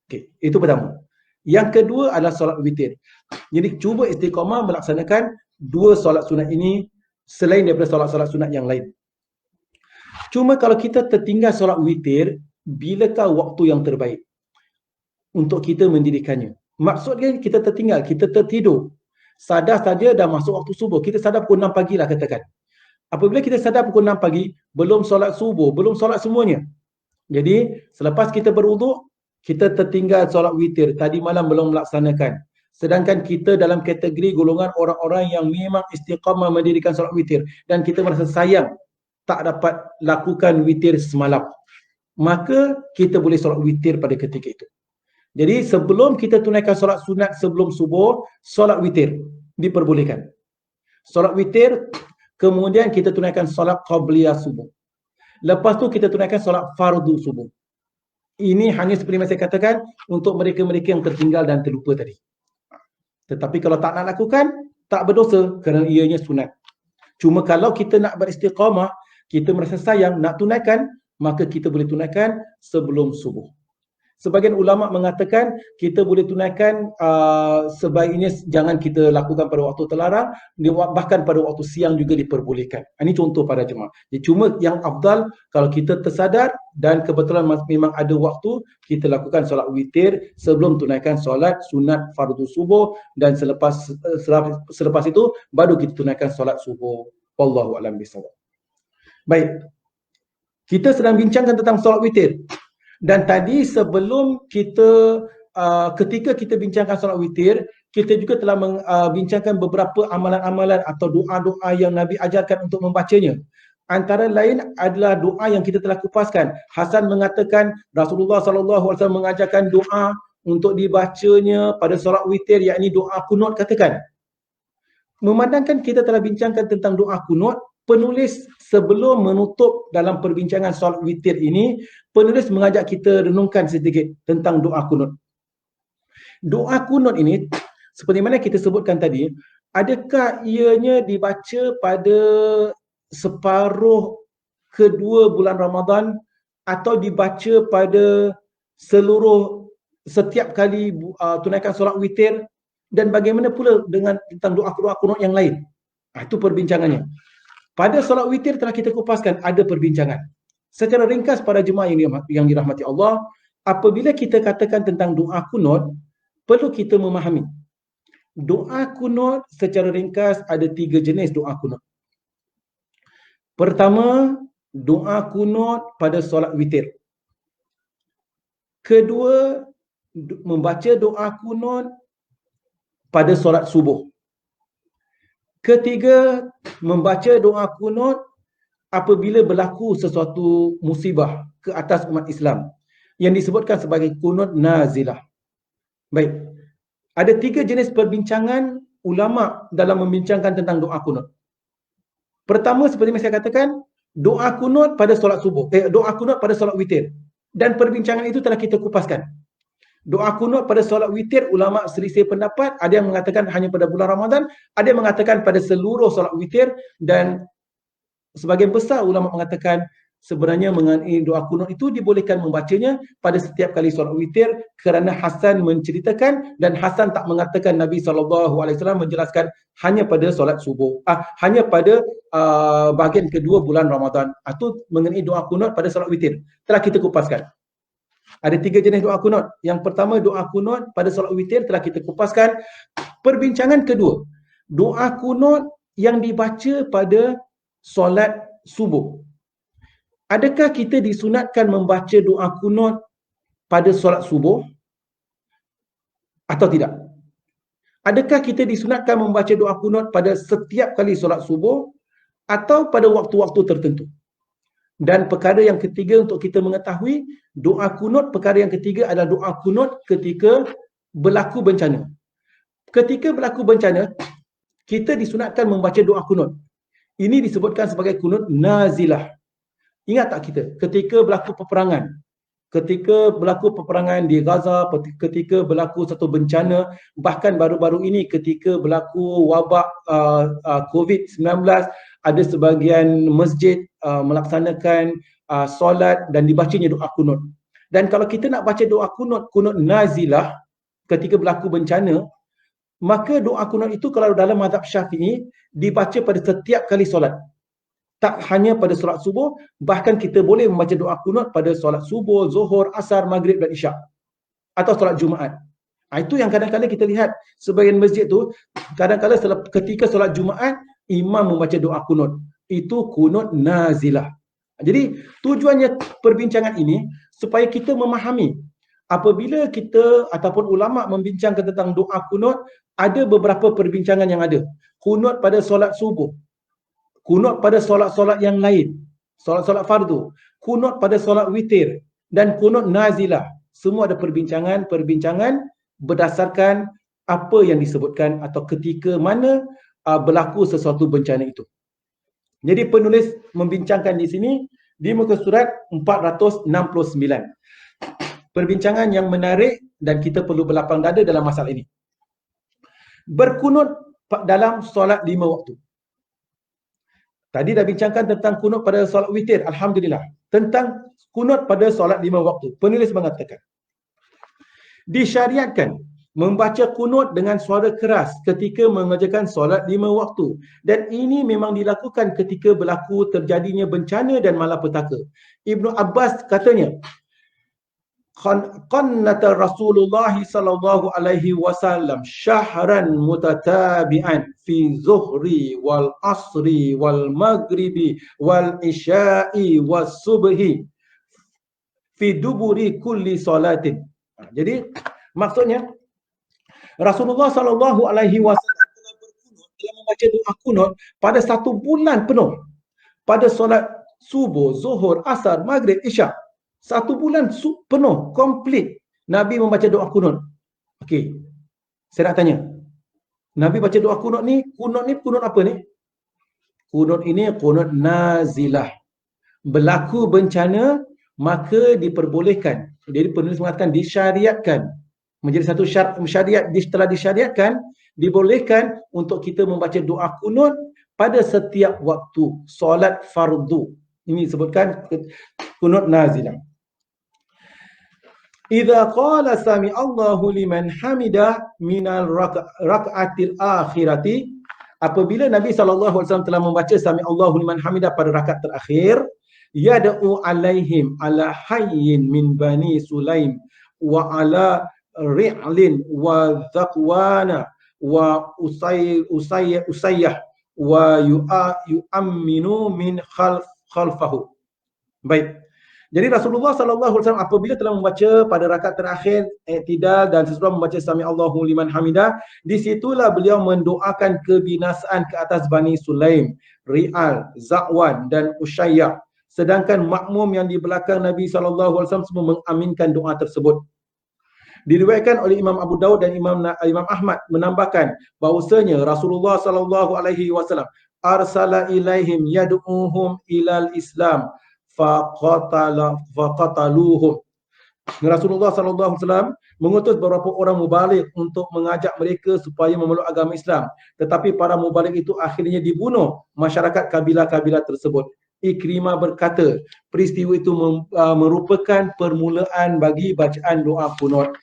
[SPEAKER 1] Okey, itu pertama. Yang kedua adalah solat witir. Jadi cuba istiqamah melaksanakan dua solat sunat ini selain daripada solat-solat sunat yang lain. Cuma kalau kita tertinggal solat witir, bilakah waktu yang terbaik untuk kita mendirikannya? Maksudnya kita tertinggal, kita tertidur. Sadar saja dah masuk waktu subuh. Kita sadar pukul 6 pagi lah katakan. Apabila kita sadar pukul 6 pagi, belum solat subuh, belum solat semuanya. Jadi selepas kita berwuduk, kita tertinggal solat witir. Tadi malam belum melaksanakan. Sedangkan kita dalam kategori golongan orang-orang yang memang istiqamah mendirikan solat witir. Dan kita merasa sayang tak dapat lakukan witir semalam, maka kita boleh solat witir pada ketika itu. Jadi sebelum kita tunaikan solat sunat sebelum subuh, solat witir diperbolehkan. Solat witir, kemudian kita tunaikan solat qabliyah subuh. Lepas tu kita tunaikan solat fardu subuh. Ini hanya seperti yang saya katakan untuk mereka-mereka yang tertinggal dan terlupa tadi. Tetapi kalau tak nak lakukan, tak berdosa kerana ianya sunat. Cuma kalau kita nak beristiqamah, kita merasa sayang nak tunaikan, maka kita boleh tunaikan sebelum subuh. Sebagian ulama mengatakan kita boleh tunaikan sebaiknya jangan kita lakukan pada waktu terlarang, bahkan pada waktu siang juga diperbolehkan. Ini contoh pada jemaah. Cuma yang afdal kalau kita tersadar dan kebetulan memang ada waktu, kita lakukan solat witir sebelum tunaikan solat sunat fardu subuh, dan selepas itu baru kita tunaikan solat subuh. Wallahu a'lam bishawab. Baik. Kita sedang bincangkan tentang solat witir. Dan tadi sebelum kita, ketika kita bincangkan solat witir, kita juga telah membincangkan beberapa amalan-amalan atau doa-doa yang Nabi ajarkan untuk membacanya. Antara lain adalah doa yang kita telah kupaskan. Hasan mengatakan Rasulullah SAW mengajarkan doa untuk dibacanya pada solat witir, yakni doa kunut katakan. memandangkan kita telah bincangkan tentang doa kunut, penulis sebelum menutup dalam perbincangan solat witir ini, penulis mengajak kita renungkan sedikit tentang doa kunut. Doa kunut ini, seperti mana kita sebutkan tadi, adakah ianya dibaca pada separuh kedua bulan Ramadan atau dibaca pada setiap kali tunaikan solat witir, dan bagaimana pula dengan tentang doa kunut yang lain? Itu perbincangannya. Pada solat witir telah kita kupaskan, ada perbincangan. Secara ringkas para jemaah yang dirahmati Allah, apabila kita katakan tentang doa kunut, perlu kita memahami. Doa kunut secara ringkas ada 3 jenis doa kunut. Pertama, doa kunut pada solat witir. Kedua, membaca doa kunut pada solat subuh. Ketiga, membaca doa kunut apabila berlaku sesuatu musibah ke atas umat Islam yang disebutkan sebagai kunut nazilah. Baik, ada 3 jenis perbincangan ulama dalam membincangkan tentang doa kunut. Pertama, seperti yang saya katakan, doa kunut pada solat subuh, doa kunut pada solat witir, dan perbincangan itu telah kita kupaskan. Doa kunut pada solat witir, ulama selisih pendapat, ada yang mengatakan hanya pada bulan Ramadan, ada yang mengatakan pada seluruh solat witir, dan sebagian besar ulama mengatakan sebenarnya mengenai doa kunut itu dibolehkan membacanya pada setiap kali solat witir, kerana Hasan menceritakan, dan Hasan tak mengatakan Nabi SAW menjelaskan hanya pada solat subuh, hanya pada bahagian kedua bulan Ramadan. Itu mengenai doa kunut pada solat witir telah kita kupaskan. Ada 3 jenis doa kunut. Yang pertama, doa kunut pada solat witir telah kita kupaskan. Perbincangan kedua, doa kunut yang dibaca pada solat subuh. Adakah kita disunatkan membaca doa kunut pada solat subuh atau tidak? Adakah kita disunatkan membaca doa kunut pada setiap kali solat subuh atau pada waktu-waktu tertentu? Dan perkara yang ketiga untuk kita mengetahui doa kunut, perkara yang ketiga adalah doa kunut ketika berlaku bencana. Ketika berlaku bencana, kita disunatkan membaca doa kunut. Ini disebutkan sebagai kunut nazilah. Ingat tak kita, ketika berlaku peperangan di Gaza, ketika berlaku satu bencana, bahkan baru-baru ini ketika berlaku wabak COVID-19, ada sebahagian masjid melaksanakan solat dan dibacanya doa kunut. Dan kalau kita nak baca doa kunut nazilah ketika berlaku bencana, maka doa kunut itu kalau dalam mazhab Syafi'i dibaca pada setiap kali solat. Tak hanya pada solat subuh, bahkan kita boleh membaca doa kunut pada solat subuh, zuhur, asar, maghrib dan isyak, atau solat Jumaat. Itu yang kadang-kadang kita lihat sebahagian masjid tu, kadang-kadang ketika solat Jumaat, imam membaca doa kunut. Itu kunut nazilah. Jadi tujuannya perbincangan ini supaya kita memahami apabila kita ataupun ulama membincangkan tentang doa kunut, ada beberapa perbincangan yang ada. Kunut pada solat subuh, kunut pada solat-solat yang lain, solat-solat fardu, kunut pada solat witir, dan kunut nazilah. Semua ada perbincangan berdasarkan apa yang disebutkan atau ketika mana berlaku sesuatu bencana itu. Jadi penulis membincangkan di sini di muka surat 469. Perbincangan yang menarik dan kita perlu berlapang dada dalam masalah ini. Berkunut dalam solat 5 waktu. Tadi dah bincangkan tentang kunut pada solat witir, alhamdulillah. Tentang kunut pada solat 5 waktu, penulis mengatakan, disyariatkan membaca kunut dengan suara keras ketika mengerjakan solat 5 waktu, dan ini memang dilakukan ketika berlaku terjadinya bencana dan malapetaka. Ibnu Abbas katanya, qannata Rasulullah sallallahu alaihi wasallam syahran mutatabi'an fi zuhri wal asri wal maghribi wal isya'i was subhi fi duburi kulli salatin. Jadi maksudnya Rasulullah sallallahu alaihi wasallam telah berkunut, telah membaca doa kunut pada 1 bulan penuh. Pada solat subuh, zuhur, asar, maghrib, isyak. 1 bulan penuh, komplit Nabi membaca doa kunut. Okey. Saya nak tanya. Nabi baca doa kunut apa ni? Kunut ini kunut nazilah. Berlaku bencana maka diperbolehkan. Jadi penulis mengatakan disyariatkan. Menjadi satu syariat, setelah disyariatkan, dibolehkan untuk kita membaca doa kunut pada setiap waktu solat fardu. Ini disebutkan kunut nazilah. Idza qala sami Allahu liman hamidah minal raka'atil akhirati, apabila Nabi SAW telah membaca sami Allahu liman hamidah pada rakaat terakhir, yad'u alaihim ala hayyin min bani Sulaim wa ala ri'lin wa zakwana wa usayyah wa yu'amminu min khalfahu. Baik. Jadi Rasulullah SAW apabila telah membaca pada rakaat terakhir i'tidal dan sesudah membaca sami Allahu liman hamidah, di situlah beliau mendoakan kebinasaan ke atas Bani Sulaim, Ri'al, Zakwan dan Usayyah. Sedangkan makmum yang di belakang Nabi SAW semua mengaminkan doa tersebut. Diriwayatkan oleh Imam Abu Daud dan Imam Ahmad menambahkan bahawasanya Rasulullah SAW arsala ilaihim yad'uhum ilal Islam faqataluhum. Rasulullah SAW mengutus beberapa orang mubalik untuk mengajak mereka supaya memeluk agama Islam. Tetapi para mubalik itu akhirnya dibunuh masyarakat kabilah-kabilah tersebut. Ikrimah berkata, peristiwa itu merupakan permulaan bagi bacaan doa kunut.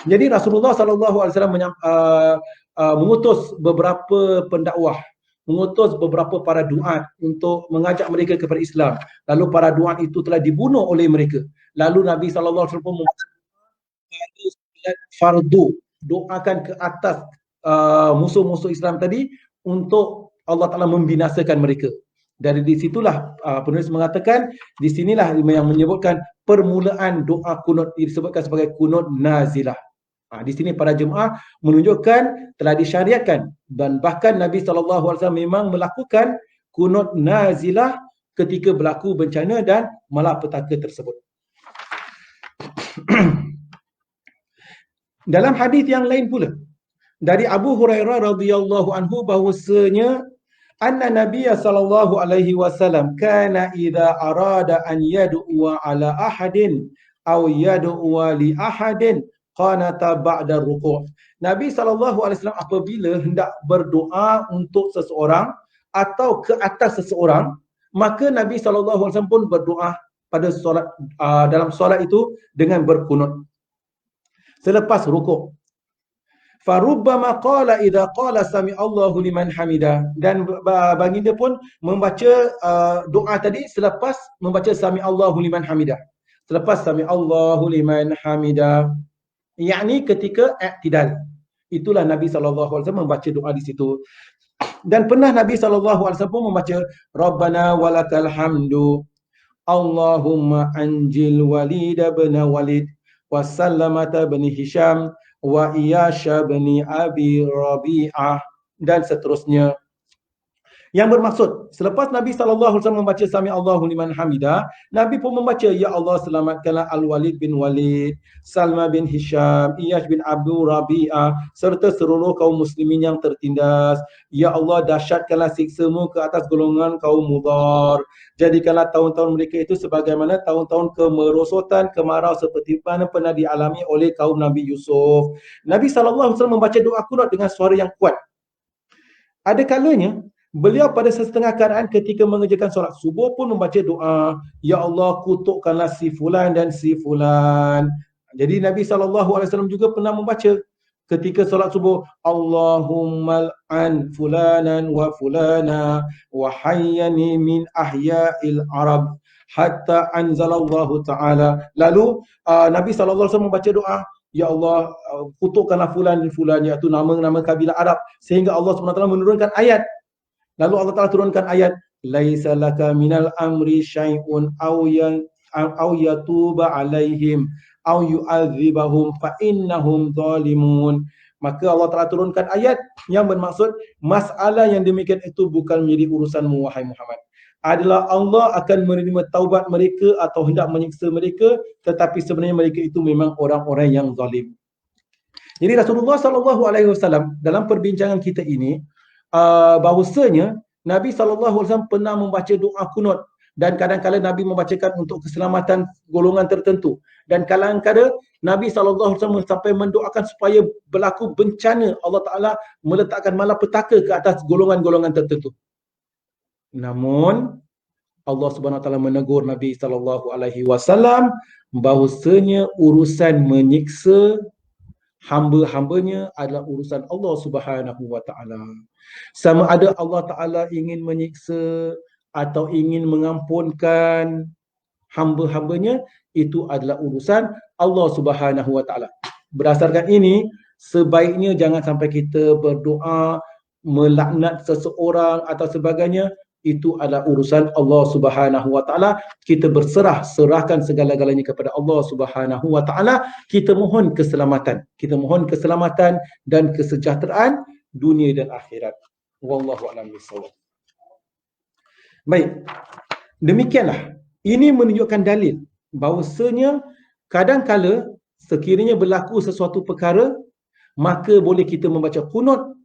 [SPEAKER 1] Jadi Rasulullah SAW mengutus beberapa pendakwah, mengutus beberapa para duat untuk mengajak mereka kepada Islam. Lalu para duat itu telah dibunuh oleh mereka. Lalu Nabi SAW pun membaca fardu, doakan ke atas musuh-musuh Islam tadi untuk Allah Ta'ala membinasakan mereka. Dari disitulah penulis mengatakan, di sinilah yang menyebutkan permulaan doa kunut disebutkan sebagai kunut nazilah. Di sini para jemaah menunjukkan telah disyariatkan dan bahkan Nabi SAW memang melakukan kunut nazilah ketika berlaku bencana dan malapetaka tersebut. Dalam hadis yang lain pula dari Abu Hurairah radhiyallahu anhu bahwasanya anna Nabiy sallallahu alaihi wasallam kana idza arada an yad'u ala ahadin aw yad'u li ahadin qanata ba'da ruku'. Nabi sallallahu alaihi wasallam apabila hendak berdoa untuk seseorang atau ke atas seseorang, maka Nabi sallallahu alaihi wasallam pun berdoa pada solat dalam solat itu dengan berkunut selepas rukuk. Farubbama qala idza qala sami Allahu liman hamidah, dan baginda pun membaca doa tadi selepas membaca sami Allahu liman hamidah. Selepas sami Allahu liman hamidah, yakni ketika i'tidal. Itulah Nabi SAW membaca doa di situ. Dan pernah Nabi SAW pun membaca Rabbana walakal hamdu Allahumma anjil Walid bin Walid wa Sallamata bin Hisham wa Iyasha bin Abi Rabi'ah dan seterusnya. Yang bermaksud, selepas Nabi SAW membaca Sami Allahu liman hamidah, Nabi pun membaca, Ya Allah selamatkanlah Al-Walid bin Walid, Salma bin Hisham, Iyash bin Abu Rabi'ah, serta seluruh kaum muslimin yang tertindas. Ya Allah dahsyatkanlah siksamu ke atas golongan kaum Mudhar. Jadikanlah tahun-tahun mereka itu sebagaimana tahun-tahun kemerosotan, kemarau seperti mana pernah dialami oleh kaum Nabi Yusuf. Nabi SAW membaca doa kunut dengan suara yang kuat. Ada kalanya beliau pada setengah keadaan ketika mengerjakan solat subuh pun membaca doa, Ya Allah kutukkanlah si fulan dan si fulan. Jadi Nabi SAW juga pernah membaca ketika solat subuh, Allahumma al'an fulanan wa fulana wa hayyani min ahya'il Arab hatta anzalallahu ta'ala. Lalu Nabi SAW membaca doa, Ya Allah kutukkanlah fulan dan fulan, iaitu nama-nama kabilah Arab, sehingga Allah SWT menurunkan ayat. Lalu Allah Ta'ala turunkan ayat, Laisa laka minal amri syai'un aw yatuba alaihim aw yu'adzibahum fa innahum zalimun. Maka Allah Ta'ala turunkan ayat yang bermaksud masalah yang demikian itu bukan menjadi urusanmu wahai Muhammad. Adalah Allah akan menerima taubat mereka atau hendak menyiksa mereka, tetapi sebenarnya mereka itu memang orang-orang yang zalim. Jadi Rasulullah SAW dalam perbincangan kita ini bahawasanya Nabi SAW pernah membaca doa kunut, dan kadang-kadang Nabi membacakan untuk keselamatan golongan tertentu, dan kadang-kadang Nabi SAW sampai mendoakan supaya berlaku bencana, Allah Ta'ala meletakkan malapetaka ke atas golongan-golongan tertentu. Namun Allah Subhanahu Wa Taala menegur Nabi SAW bahawasanya urusan menyiksa hamba-hambanya adalah urusan Allah Subhanahu Wa Taala. Sama ada Allah Ta'ala ingin menyiksa atau ingin mengampunkan hamba-hambanya, itu adalah urusan Allah Subhanahu Wa Taala. Berdasarkan ini, sebaiknya jangan sampai kita berdoa melaknat seseorang atau sebagainya. Itu adalah urusan Allah Subhanahu Wa Taala. Kita serahkan segala-galanya kepada Allah Subhanahu Wa Taala. Kita mohon keselamatan. Kita mohon keselamatan dan kesejahteraan dunia dan akhirat. Wallahu a'lam bishawab. Baik. Demikianlah. Ini menunjukkan dalil bahawasanya kadang-kala sekiranya berlaku sesuatu perkara, maka boleh kita membaca kunut,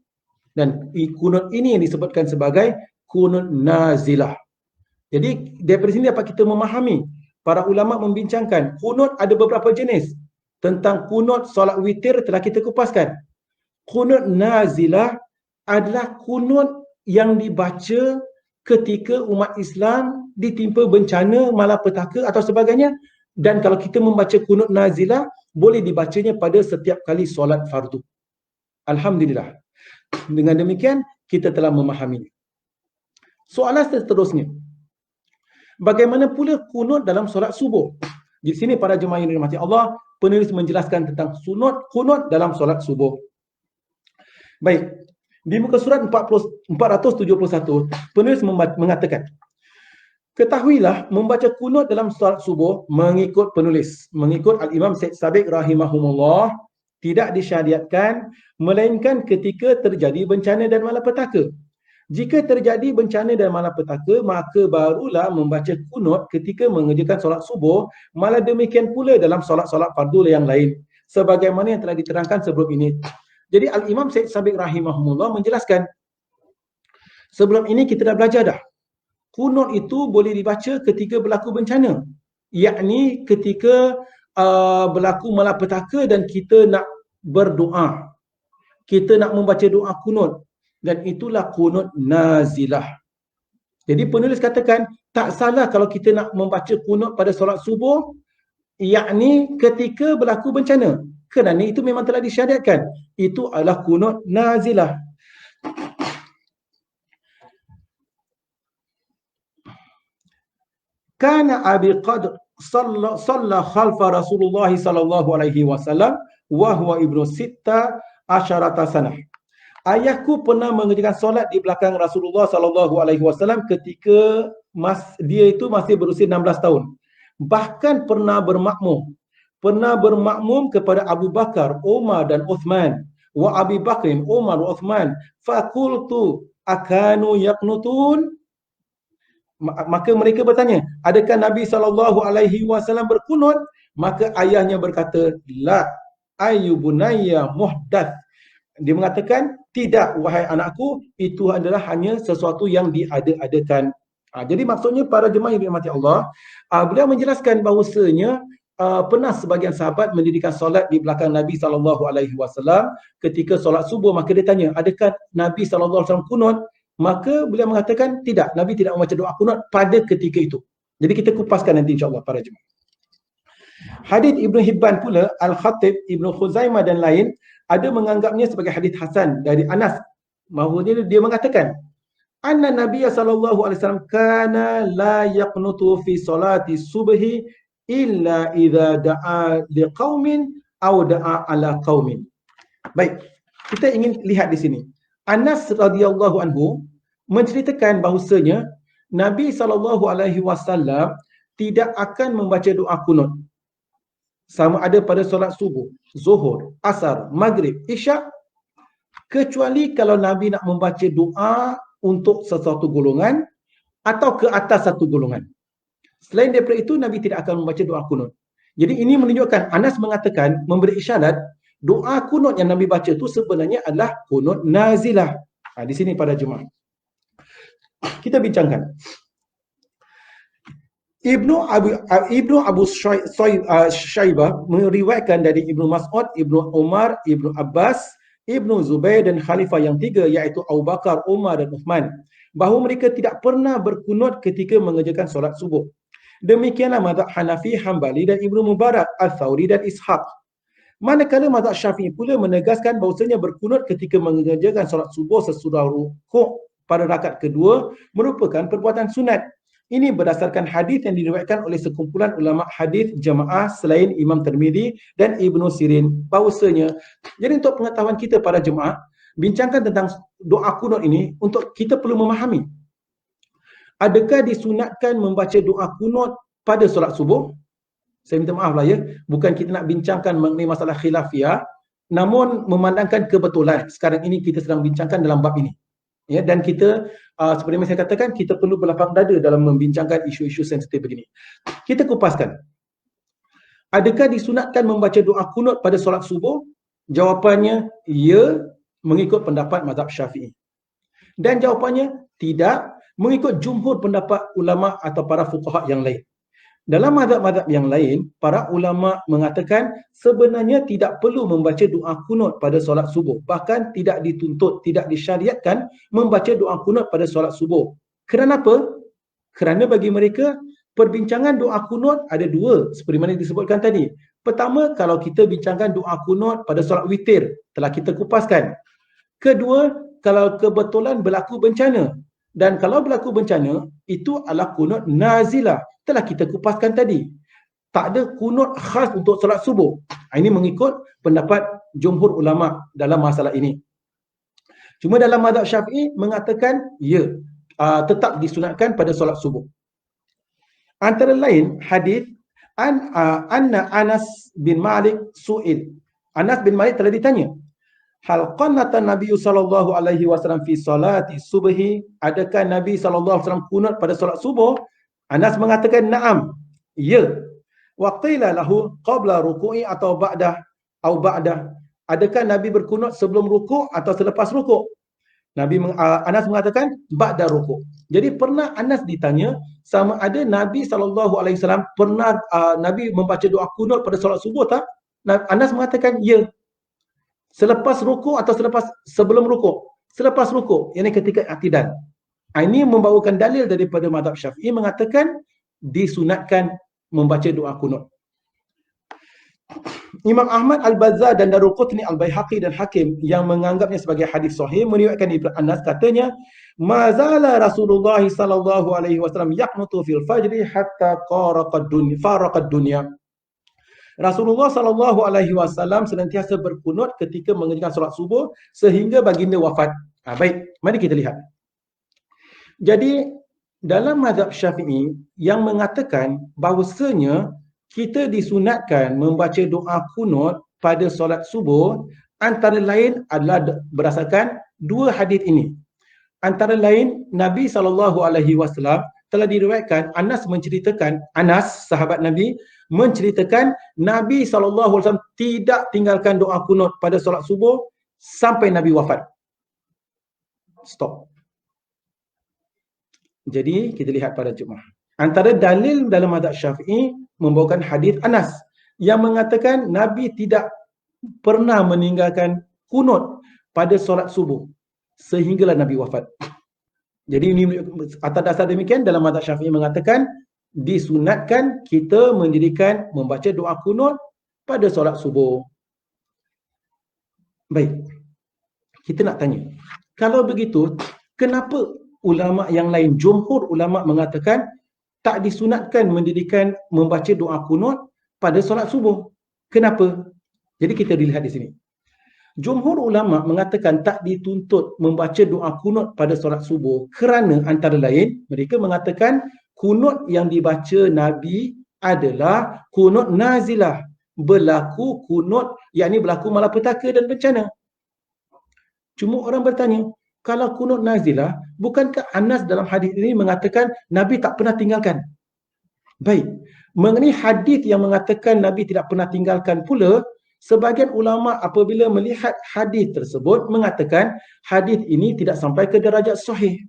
[SPEAKER 1] dan kunut ini yang disebutkan sebagai kunut nazilah. Jadi daripada sini dapat kita memahami, para ulama membincangkan kunut ada beberapa jenis. Tentang kunut solat witir telah kita kupaskan. Kunut nazilah adalah kunut yang dibaca ketika umat Islam ditimpa bencana, malapetaka atau sebagainya. Dan kalau kita membaca kunut nazilah, boleh dibacanya pada setiap kali solat fardu. Alhamdulillah. Dengan demikian, kita telah memahaminya. Soalan seterusnya, bagaimana pula kunut dalam solat subuh? Di sini para jemaah yang dirahmati Allah, penulis menjelaskan tentang kunut dalam solat subuh. Baik, di muka surat 471, penulis mengatakan, ketahuilah membaca kunut dalam solat subuh mengikut penulis, mengikut Al-Imam Syed Sabiq rahimahumullah, tidak disyariatkan melainkan ketika terjadi bencana dan malapetaka. Jika terjadi bencana dan malapetaka, maka barulah membaca kunut ketika mengerjakan solat subuh. Malah demikian pula dalam solat-solat fardu yang lain, sebagaimana yang telah diterangkan sebelum ini. Jadi Al-Imam Syed Sabiq rahimahumullah menjelaskan, sebelum ini kita dah belajar dah, kunut itu boleh dibaca ketika berlaku bencana, yakni ketika berlaku malapetaka dan kita nak berdoa, kita nak membaca doa kunut, dan itulah kunut nazilah. Jadi penulis katakan, tak salah kalau kita nak membaca kunut pada solat subuh, yakni ketika berlaku bencana, kerana itu memang telah disyariatkan. Itu adalah kunut nazilah. Kana Abi Qadr salla khalfa Rasulullah sallallahu alaihi wasallam wa huwa ibnu sitta asyarata sanah. Ayahku pernah mengerjakan solat di belakang Rasulullah sallallahu alaihi wasallam ketika dia itu masih berusia 16 tahun. Bahkan pernah bermakmum kepada Abu Bakar, Umar dan Uthman. Wa Abi Bakrin, Umar wa Uthman. Faqultu akanu yaqnutun? Maka mereka bertanya, adakah Nabi SAW berkunut? Maka ayahnya berkata, la ayyubunayya muhdath. Dia mengatakan, tidak wahai anakku, itu adalah hanya sesuatu yang diada-adakan. Jadi maksudnya para jemaah yang dirahmati Allah, beliau menjelaskan bahawasanya pernah sebagian sahabat mendirikan solat di belakang Nabi SAW ketika solat subuh. Maka dia tanya, adakah Nabi SAW kunut? Maka beliau mengatakan, tidak, Nabi tidak membaca doa kunut pada ketika itu. Jadi kita kupaskan nanti insyaAllah para jemaah. Hadis Ibn Hibban pula, Al-Khatib, Ibn Khuzaimah dan lain ada menganggapnya sebagai hadis hasan dari Anas. Maksudnya dia mengatakan, anna Nabiya sallallahu alaihi wasallam kana la yaqnutu fi salati subhi illa idza da'a liqaumin aw da'a ala qaumin. Baik, kita ingin lihat di sini. Anas radhiyallahu anhu menceritakan bahawasanya Nabi sallallahu alaihi wasallam tidak akan membaca doa kunut, sama ada pada solat subuh, zuhur, asar, maghrib, isyak, kecuali kalau Nabi nak membaca doa untuk sesuatu golongan atau ke atas satu golongan. Selain daripada itu, Nabi tidak akan membaca doa kunut. Jadi ini menunjukkan, Anas mengatakan, memberi isyarat doa kunut yang Nabi baca tu sebenarnya adalah kunut nazilah. Di sini pada jemaah kita bincangkan. Ibnu Abu Syaibah meriwayatkan dari Ibnu Mas'ud, Ibnu Umar, Ibnu Abbas, Ibnu Zubair dan khalifah yang tiga iaitu Abu Bakar, Umar dan Uthman bahawa mereka tidak pernah berkunut ketika mengerjakan solat subuh. Demikianlah mazhab Hanafi, Hambali dan Ibnu Mubarak, Al-Thawri dan Ishaq. Manakala mazhab Syafi'i pula menegaskan bahawasanya berkunut ketika mengerjakan solat subuh sesudah rukuk pada rakaat kedua merupakan perbuatan sunat. Ini berdasarkan hadis yang diriwayatkan oleh sekumpulan ulama hadis jamaah selain Imam Tirmizi dan Ibnu Sirin bahawasanya. Jadi untuk pengetahuan kita para jemaah, bincangkan tentang doa kunut ini untuk kita perlu memahami. Adakah disunatkan membaca doa kunut pada solat subuh? Saya minta maaf lah ya, bukan kita nak bincangkan mengenai masalah khilafiyah, namun memandangkan kebetulan sekarang ini kita sedang bincangkan dalam bab ini. Ya, dan kita seperti yang saya katakan, kita perlu berlapang dada dalam membincangkan isu-isu sensitif begini. Kita kupaskan. Adakah disunatkan membaca doa kunut pada solat subuh? Jawapannya, ya, mengikut pendapat mazhab Syafi'i. Dan jawapannya, tidak, mengikut jumhur pendapat ulama atau para fuqaha yang lain. Dalam mazhab-mazhab yang lain, para ulama mengatakan sebenarnya tidak perlu membaca doa kunut pada solat subuh. Bahkan tidak dituntut, tidak disyariatkan membaca doa kunut pada solat subuh. Kenapa? Kerana bagi mereka, perbincangan doa kunut ada dua, seperti mana disebutkan tadi. Pertama, kalau kita bincangkan doa kunut pada solat witir, telah kita kupaskan. Kedua, kalau kebetulan berlaku bencana. Dan kalau berlaku bencana, itu adalah kunut nazilah. Telah kita kupaskan tadi. Tak ada kunut khas untuk solat subuh. Ini mengikut pendapat jumhur ulama dalam masalah ini. Cuma dalam mazhab Syafi'i mengatakan, ya, tetap disunatkan pada solat subuh. Antara lain, hadis Anna Anas bin Malik su'il. Anas bin Malik telah ditanya, hal qannata Nabi sallallahu alaihi wasallam fi salati subhi? Adakah Nabi sallallahu alaihi wasallam kunut pada solat subuh? Anas mengatakan na'am, ya. Wa qila lahu qabla ruku'i atau ba'dah atau ba'dah. Adakah Nabi berkunut sebelum rukuk atau selepas rukuk? Anas mengatakan ba'da rukuk. Jadi pernah Anas ditanya sama ada Nabi sallallahu alaihi wasallam pernah Nabi membaca doa kunut pada solat subuh tak? Anas mengatakan ya. Selepas rukuk atau sebelum rukuk? Selepas rukuk, yakni ketika i'tidal. Ini membawakan dalil daripada mazhab Syafi'i mengatakan disunatkan membaca doa kunut. Imam Ahmad Al-Bazzar dan Daruqutni Al-Baihaqi dan Hakim yang menganggapnya sebagai hadis sahih meriwayatkan Ibnu Anas katanya, mazala Rasulullah sallallahu alaihi wasallam yaqnutu fil fajri hatta faraqad dunya. Rasulullah sallallahu alaihi wasallam senantiasa berkunut ketika mengerjakan solat subuh sehingga baginda wafat. Baik, mari kita lihat. Jadi dalam mazhab Syafi'i yang mengatakan bahawasanya kita disunatkan membaca doa kunut pada solat subuh, antara lain adalah berdasarkan dua hadis ini. Antara lain Nabi SAW telah diriwayatkan, Anas sahabat Nabi menceritakan Nabi SAW tidak tinggalkan doa kunut pada solat subuh sampai Nabi wafat. Stop. Jadi kita lihat pada jemaah. Antara dalil dalam mazhab Syafi'i membawakan hadis Anas yang mengatakan Nabi tidak pernah meninggalkan kunut pada solat subuh sehinggalah Nabi wafat. Jadi ini atas dasar demikian dalam mazhab Syafi'i mengatakan disunatkan kita mendirikan membaca doa kunut pada solat subuh. Baik. Kita nak tanya, kalau begitu kenapa ulama yang lain, jumhur ulama mengatakan tak disunatkan mendirikan membaca doa kunut pada solat subuh? Kenapa? Jadi kita dilihat di sini. Jumhur ulama mengatakan tak dituntut membaca doa kunut pada solat subuh kerana antara lain mereka mengatakan kunut yang dibaca Nabi adalah kunut nazilah, berlaku kunut, yakni berlaku malapetaka dan bencana. Cuma orang bertanya, kalau kunut nazilah, bukankah Anas dalam hadis ini mengatakan Nabi tak pernah tinggalkan? Baik, mengenai hadis yang mengatakan Nabi tidak pernah tinggalkan pula, Sebahagian ulama apabila melihat hadis tersebut mengatakan hadis ini tidak sampai ke darjat sahih.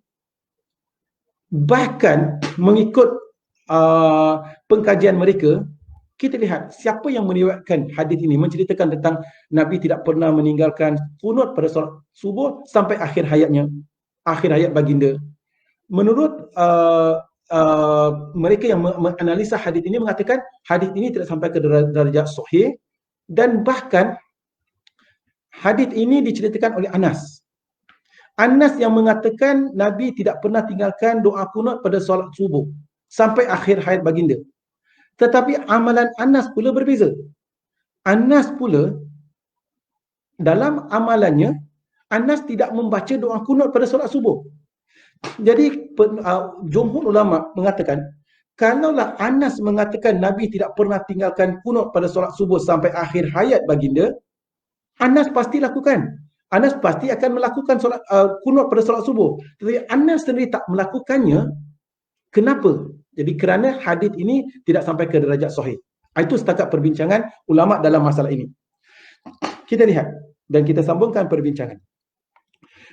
[SPEAKER 1] Bahkan mengikut pengkajian mereka, kita lihat siapa yang meriwayatkan hadis ini menceritakan tentang Nabi tidak pernah meninggalkan kunut pada solat subuh sampai akhir hayatnya, akhir hayat baginda. Menurut mereka yang menganalisa hadis ini mengatakan hadis ini tidak sampai ke darjat sahih, dan bahkan hadis ini diceritakan oleh Anas. Anas yang mengatakan Nabi tidak pernah tinggalkan doa kunut pada solat subuh sampai akhir hayat baginda. Tetapi amalan Anas pula berbeza. Anas pula dalam amalannya, Anas tidak membaca doa kunut pada solat subuh. Jadi jumhur ulama mengatakan, kalaulah Anas mengatakan Nabi tidak pernah tinggalkan kunut pada solat subuh sampai akhir hayat baginda, Anas pasti lakukan. Anas pasti akan melakukan solat kunut pada solat subuh. Tetapi Anas sendiri tak melakukannya. Kenapa? Jadi kerana hadis ini tidak sampai ke darjat sahih. Itu setakat perbincangan ulama dalam masalah ini. Kita lihat dan kita sambungkan perbincangan.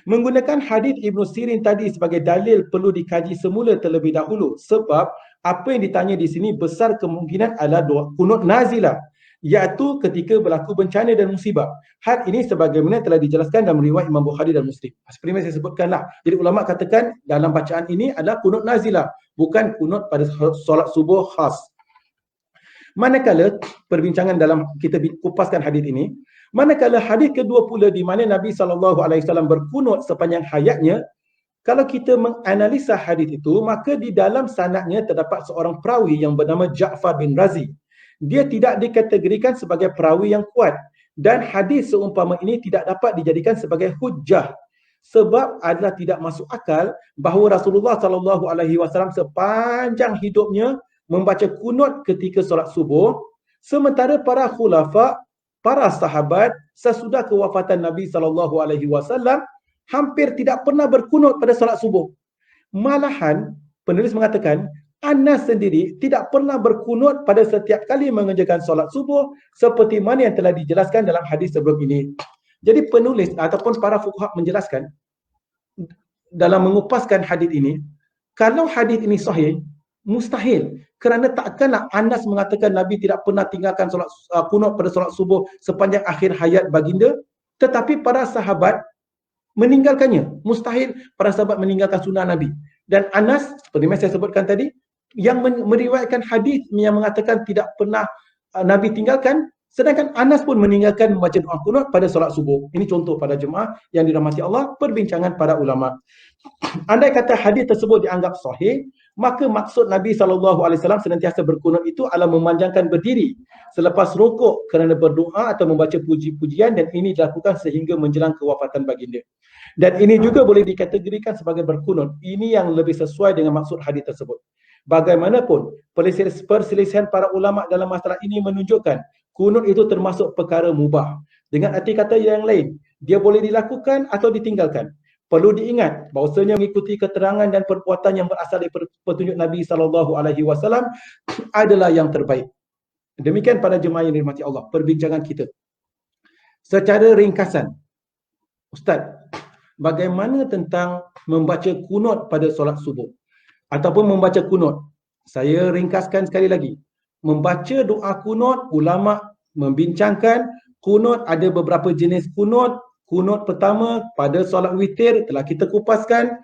[SPEAKER 1] Menggunakan hadis Ibn Sirin tadi sebagai dalil perlu dikaji semula terlebih dahulu, sebab apa yang ditanya di sini besar kemungkinan adalah doa kunut nazilah, iaitu ketika berlaku bencana dan musibah. Hal ini sebagaimana telah dijelaskan dalam riwayat Imam Bukhari dan Muslim. Seperti yang saya sebutkanlah. Jadi ulama katakan dalam bacaan ini adalah kunut nazilah, bukan kunut pada solat subuh khas. Manakala perbincangan dalam kita kupaskan hadis ini, manakala hadis kedua pula di mana Nabi SAW berkunut sepanjang hayatnya, kalau kita menganalisa hadis itu, maka di dalam sanadnya terdapat seorang perawi yang bernama Ja'far bin Razi. Dia tidak dikategorikan sebagai perawi yang kuat, dan hadis seumpama ini tidak dapat dijadikan sebagai hujjah, sebab adalah tidak masuk akal bahawa Rasulullah SAW sepanjang hidupnya membaca kunut ketika solat subuh, sementara para khulafa, para sahabat sesudah kewafatan Nabi SAW hampir tidak pernah berkunut pada solat subuh. Malahan penulis mengatakan Anas sendiri tidak pernah berkunut pada setiap kali mengerjakan solat subuh seperti mana yang telah dijelaskan dalam hadis sebelum ini. Jadi penulis ataupun para fuqaha menjelaskan dalam mengupaskan hadis ini, kalau hadis ini sahih, mustahil, kerana takkanlah Anas mengatakan Nabi tidak pernah tinggalkan solat kunut pada solat subuh sepanjang akhir hayat baginda, tetapi para sahabat meninggalkannya. Mustahil para sahabat meninggalkan sunnah Nabi. Dan Anas, seperti yang saya sebutkan tadi, yang meriwayatkan hadis yang mengatakan tidak pernah Nabi tinggalkan, sedangkan Anas pun meninggalkan membaca doa kunut pada solat subuh. Ini contoh pada jemaah yang dirahmati Allah, perbincangan para ulama. Andai kata hadis tersebut dianggap sahih, maka maksud Nabi SAW senantiasa berkunut itu adalah memanjangkan berdiri selepas rukuk kerana berdoa atau membaca puji-pujian, dan ini dilakukan sehingga menjelang kewafatan baginda. Dan ini juga boleh dikategorikan sebagai berkunut. Ini yang lebih sesuai dengan maksud hadis tersebut. Bagaimanapun, perselisihan para ulama dalam masalah ini menunjukkan kunut itu termasuk perkara mubah. Dengan arti kata yang lain, dia boleh dilakukan atau ditinggalkan. Perlu diingat bahawasanya mengikuti keterangan dan perbuatan yang berasal dari petunjuk Nabi SAW adalah yang terbaik. Demikian para jemaah yang dirahmati Allah, perbincangan kita. Secara ringkasan, Ustaz, bagaimana tentang membaca kunut pada solat subuh ataupun membaca kunut? Saya ringkaskan sekali lagi. Membaca doa kunut, ulama membincangkan kunut ada beberapa jenis kunut. Kunut pertama pada solat witir telah kita kupaskan.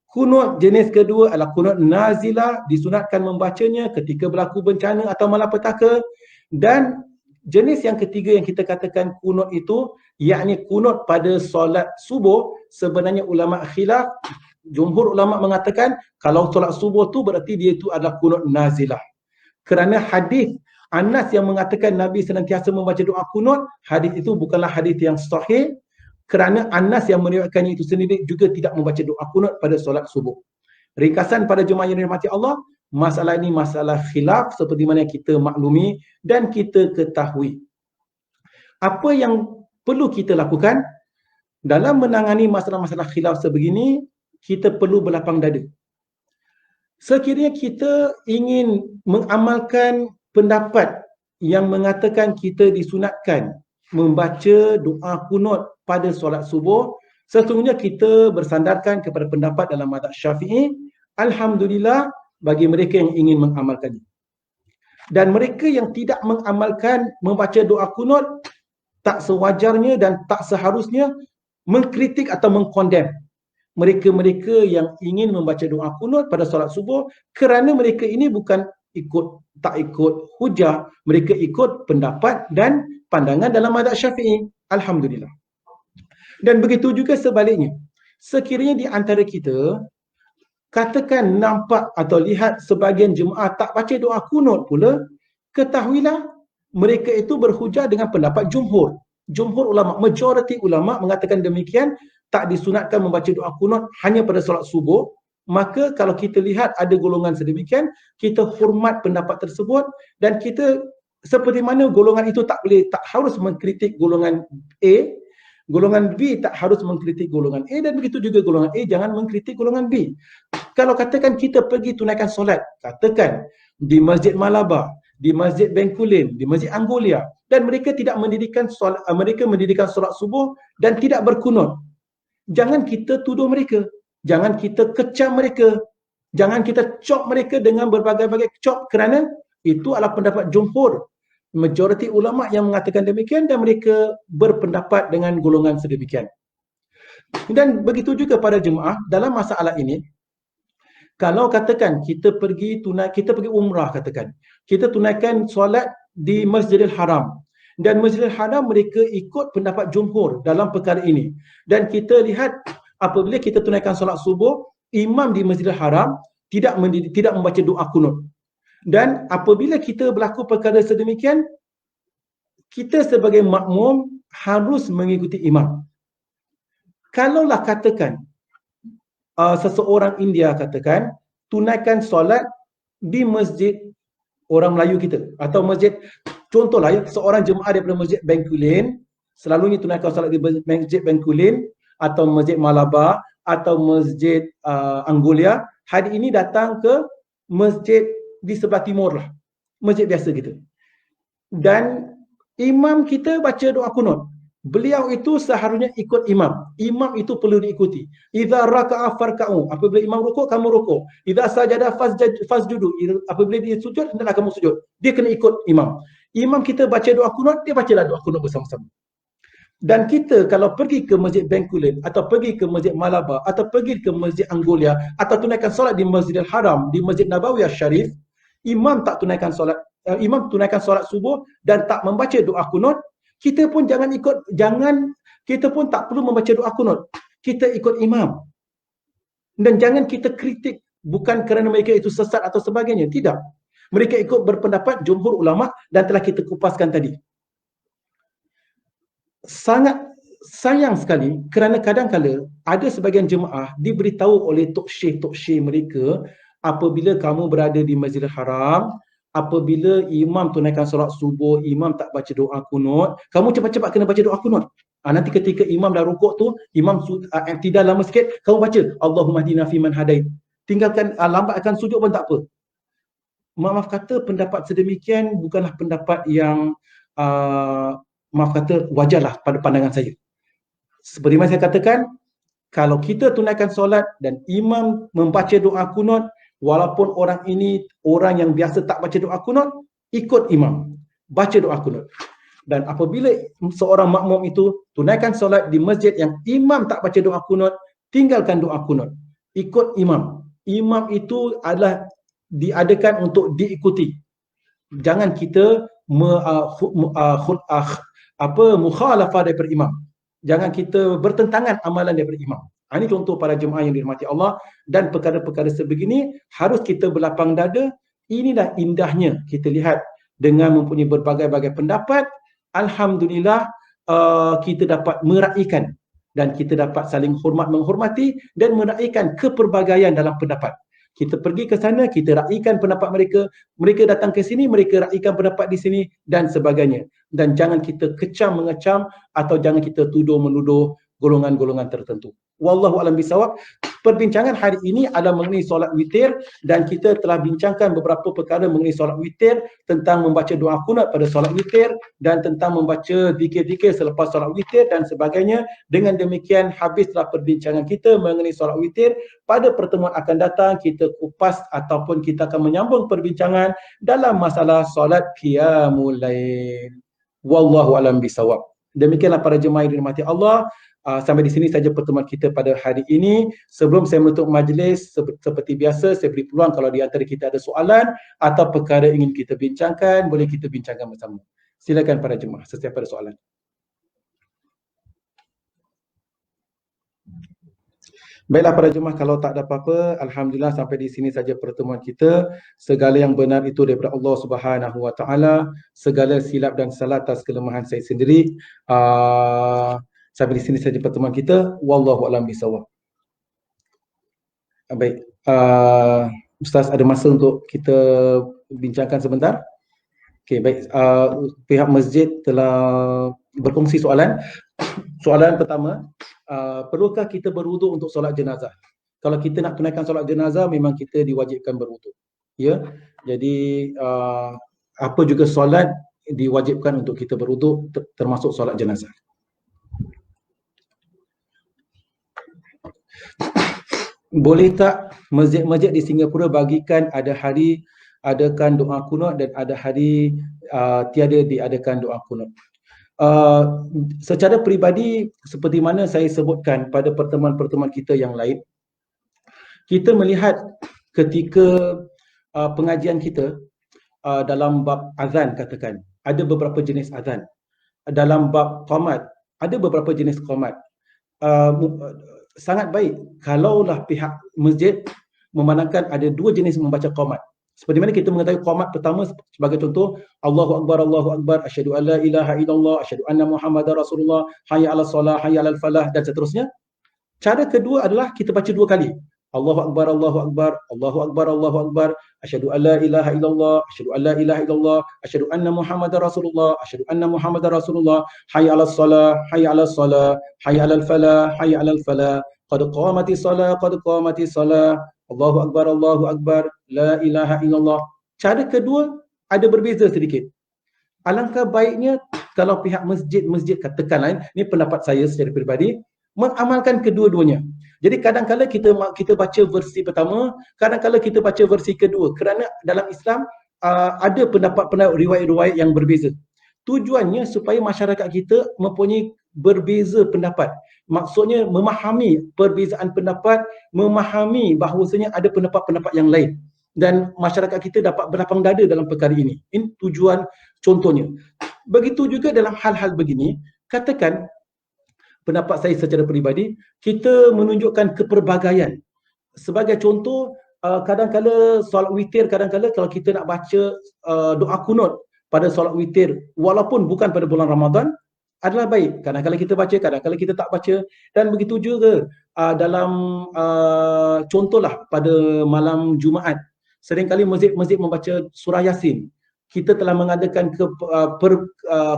[SPEAKER 1] Kunut jenis kedua adalah kunut nazilah, disunatkan membacanya ketika berlaku bencana atau malapetaka. Dan jenis yang ketiga yang kita katakan kunut itu, yakni kunut pada solat subuh, sebenarnya ulama khilaf. Jumhur ulama mengatakan kalau solat subuh tu berarti dia itu adalah kunut nazilah. Kerana hadis Anas yang mengatakan Nabi senantiasa membaca doa kunut, hadis itu bukanlah hadis yang sahih, kerana Anas yang meriwayatkannya itu sendiri juga tidak membaca doa kunut pada solat subuh. Ringkasan pada jemaah yang dirahmati Allah, masalah ini masalah khilaf seperti mana kita maklumi dan kita ketahui. Apa yang perlu kita lakukan dalam menangani masalah-masalah khilaf sebegini? Kita perlu berlapang dada. Sekiranya kita ingin mengamalkan pendapat yang mengatakan kita disunatkan membaca doa kunut pada solat subuh, sesungguhnya kita bersandarkan kepada pendapat dalam mazhab Syafi'i, alhamdulillah bagi mereka yang ingin mengamalkannya. Dan mereka yang tidak mengamalkan membaca doa kunut, tak sewajarnya dan tak seharusnya mengkritik atau mengkondem mereka-mereka yang ingin membaca doa kunut pada solat subuh, kerana mereka ini bukan tak ikut hujah, mereka ikut pendapat dan pandangan dalam mazhab Syafi'i. Alhamdulillah. Dan begitu juga sebaliknya. Sekiranya di antara kita katakan nampak atau lihat sebahagian jemaah tak baca doa kunut pula, ketahuilah mereka itu berhujah dengan pendapat jumhur. Jumhur ulama, majoriti ulama mengatakan demikian, tak disunatkan membaca doa kunut hanya pada solat subuh. Maka kalau kita lihat ada golongan sedemikian, kita hormat pendapat tersebut, dan kita seperti mana golongan itu tak harus mengkritik golongan A, golongan B tak harus mengkritik golongan A, dan begitu juga golongan A jangan mengkritik golongan B. Kalau katakan kita pergi tunaikan solat, katakan di Masjid Malabar, di Masjid Bencoolen, di Masjid Anggolia, dan mereka tidak mendirikan solat, mereka mendirikan solat subuh dan tidak berkunut, jangan kita tuduh mereka, jangan kita kecam mereka, jangan kita cop mereka dengan berbagai-bagai cop, kerana itu adalah pendapat jumhur, majoriti ulama yang mengatakan demikian, dan mereka berpendapat dengan golongan sedemikian. Dan begitu juga pada jemaah dalam masalah ini. Kalau katakan kita pergi umrah, katakan kita tunaikan solat di Masjidil Haram, dan Masjidil Haram mereka ikut pendapat jumhur dalam perkara ini, dan kita lihat apabila kita tunaikan solat subuh, imam di Masjidil Haram tidak membaca doa kunut, dan apabila kita berlaku perkara sedemikian, kita sebagai makmum harus mengikuti imam. Kalaulah katakan seseorang India katakan tunaikan solat di masjid orang Melayu kita, atau masjid, contohlah seorang jemaah daripada Masjid Bencoolen selalunya tunaikan solat di Masjid Bencoolen atau Masjid Malabar atau Masjid Anggolia, hari ini datang ke masjid di sebelah timur lah, masjid biasa kita, dan imam kita baca doa kunut, beliau itu seharusnya ikut imam. Imam itu perlu diikuti. Idza raka'a farka'u, apabila imam rukuk kamu rukuk. Idza sajada fasjudu, apabila dia sujud hendaklah kamu sujud. Dia kena ikut imam. Imam kita baca doa kunut, dia bacalah doa kunut bersama-sama. Dan kita kalau pergi ke Masjid Bencoolen atau pergi ke Masjid Malabar atau pergi ke Masjid Anggolia atau tunaikan solat di Masjidil Haram, di Masjid Nabawi Syarif, imam tunaikan solat subuh dan tak membaca doa kunut, kita pun kita pun tak perlu membaca doa kunut. Kita ikut imam. Dan jangan kita kritik bukan kerana mereka itu sesat atau sebagainya, tidak. Mereka ikut berpendapat jumhur ulama dan telah kita kupaskan tadi. Sangat sayang sekali kerana kadang-kala ada sebagian jemaah diberitahu oleh tok syekh mereka, apabila kamu berada di Masjidil Haram, apabila imam tunaikan solat subuh, imam tak baca doa kunut, kamu cepat-cepat kena baca doa kunut. Nanti ketika imam dah rukuk tu, imam tidak lama sikit, kamu baca Allahumma hdina fiman hadait. Tinggalkan, lambatkan sujud pun tak apa. Maaf kata pendapat sedemikian bukanlah pendapat yang maaf kata wajarlah pada pandangan saya. Seperti mana saya katakan, kalau kita tunaikan solat dan imam membaca doa kunut, walaupun orang ini orang yang biasa tak baca doa kunut, ikut imam, baca doa kunut. Dan apabila seorang makmum itu tunaikan solat di masjid yang imam tak baca doa kunut, tinggalkan doa kunut, ikut imam. Imam itu adalah diadakan untuk diikuti. Jangan kita mukhalafah daripada imam. Jangan kita bertentangan amalan daripada imam. Ini contoh para jemaah yang dirahmati Allah, dan perkara-perkara sebegini harus kita berlapang dada. Inilah indahnya kita lihat dengan mempunyai berbagai-bagai pendapat. Alhamdulillah kita dapat meraihkan dan kita dapat saling menghormati dan meraihkan kepelbagaian dalam pendapat. Kita pergi ke sana, kita raihkan pendapat mereka. Mereka datang ke sini, mereka raihkan pendapat di sini dan sebagainya. Dan jangan kita kecam mengecam atau jangan kita tuduh menuduh golongan-golongan tertentu. Wallahu a'lam bishawab. Perbincangan hari ini adalah mengenai solat witir dan kita telah bincangkan beberapa perkara mengenai solat witir, tentang membaca doa qunut pada solat witir dan tentang membaca zikir-zikir selepas solat witir dan sebagainya. Dengan demikian habislah perbincangan kita mengenai solat witir. Pada pertemuan akan datang kita kupas ataupun kita akan menyambung perbincangan dalam masalah solat qiyamul lail. Wallahu alam bisawab. Demikianlah para jemaah yang dirahmati Allah. Sampai di sini saja pertemuan kita pada hari ini. Sebelum saya menutup majlis, seperti biasa saya beri peluang kalau di antara kita ada soalan atau perkara ingin kita bincangkan, boleh kita bincangkan bersama. Silakan para jemaah, setiap ada soalan. Baiklah para jemaah, kalau tak ada apa-apa, alhamdulillah sampai di sini saja pertemuan kita. Segala yang benar itu daripada Allah Subhanahu Wa Taala. Segala silap dan salah atas kelemahan saya sendiri. Sampai di sini saja pertemuan kita. Wallahu a'lam bishawab. Baik, Ustaz ada masa untuk kita bincangkan sebentar? Okey, baik. Pihak masjid telah berkongsi soalan. Soalan pertama, perlukah kita berwuduk untuk solat jenazah? Kalau kita nak tunaikan solat jenazah, memang kita diwajibkan berwuduk. Ya, jadi apa juga solat diwajibkan untuk kita berwuduk, termasuk solat jenazah. Boleh tak masjid-masjid di Singapura bagikan ada hari adakan doa qunut dan ada hari tiada diadakan doa qunut? Secara peribadi, seperti mana saya sebutkan pada pertemuan-pertemuan kita yang lain, kita melihat ketika pengajian kita dalam bab azan, katakan ada beberapa jenis azan. Dalam bab qamat ada beberapa jenis qamat. Sangat baik kalaulah pihak masjid memandangkan ada dua jenis membaca qamat. Seperti mana kita mengetahui qamat pertama sebagai contoh, Allahu Akbar, asyhadu an la ilaha illallah, asyhadu anna Muhammadar Rasulullah, hayya 'alas salah, hayya 'alal falah dan seterusnya. Cara kedua adalah kita baca dua kali. Allahu Akbar, Allahu Akbar, Allahu Akbar, Allahu Akbar, asyhadu an la ilaha illallah, asyhadu an la ilaha illallah, asyhadu anna Muhammadar Rasulullah, asyhadu anna Muhammadar Rasulullah, hayya 'alas salah, hayya 'alal salah, hayya 'alal falah, hayya 'alal falah, qad qamatis salah, qad qamatis salah, Allahu Akbar, la ilaha illallah. Cara kedua ada berbeza sedikit. Alangkah baiknya kalau pihak masjid katakan lain, ini pendapat saya secara peribadi, mengamalkan kedua-duanya. Jadi kadang-kadang kita baca versi pertama, kadang-kadang kita baca versi kedua. Kerana dalam Islam ada pendapat-pendapat riwayat-riwayat yang berbeza. Tujuannya supaya masyarakat kita mempunyai berbeza pendapat. Maksudnya memahami perbezaan pendapat, memahami bahawasanya ada pendapat-pendapat yang lain. Dan masyarakat kita dapat berlapang dada dalam perkara ini. Ini tujuan contohnya. Begitu juga dalam hal-hal begini, katakan pendapat saya secara peribadi, kita menunjukkan keperbagaian. Sebagai contoh, kadang-kadang solat witir, kadang-kadang kalau kita nak baca doa qunut pada solat witir, walaupun bukan pada bulan Ramadan, adalah baik. Kadang-kadang kita baca, kadang-kadang kita tak baca. Dan begitu juga dalam contohlah pada malam Jumaat, seringkali masjid-masjid membaca surah Yasin. Kita telah mengadakan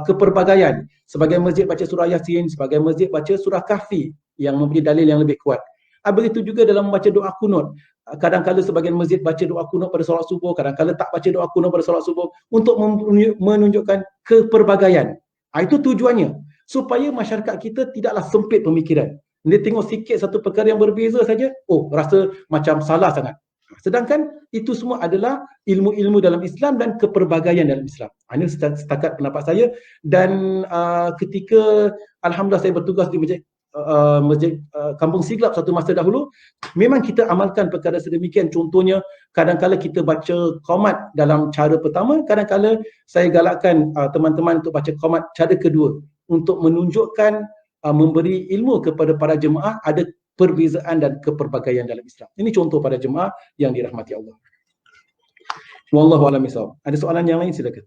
[SPEAKER 1] keperbagaian. Sebagai masjid baca surah Yasin, sebagai masjid baca surah Kahfi yang mempunyai dalil yang lebih kuat. Begitu juga dalam membaca doa qunut. Kadang-kadang sebagian masjid baca doa qunut pada solat subuh, kadang-kadang tak baca doa qunut pada solat subuh untuk menunjukkan keperbagaian. Itu tujuannya. Supaya masyarakat kita tidaklah sempit pemikiran. Dia tengok sikit satu perkara yang berbeza saja, rasa macam salah sangat. Sedangkan itu semua adalah ilmu-ilmu dalam Islam dan keperbagaian dalam Islam. Ini setakat pendapat saya. Dan ketika alhamdulillah saya bertugas di masjid Kampung Siglap satu masa dahulu, memang kita amalkan perkara sedemikian. Contohnya, kadang-kadang kita baca qamat dalam cara pertama, kadang-kadang saya galakkan teman-teman untuk baca qamat cara kedua, untuk menunjukkan, memberi ilmu kepada para jemaah ada perbezaan dan keperbagaian dalam Islam. Ini contoh pada jemaah yang dirahmati Allah. Wallahu a'lam bishawab. Ada soalan yang lain, silakan.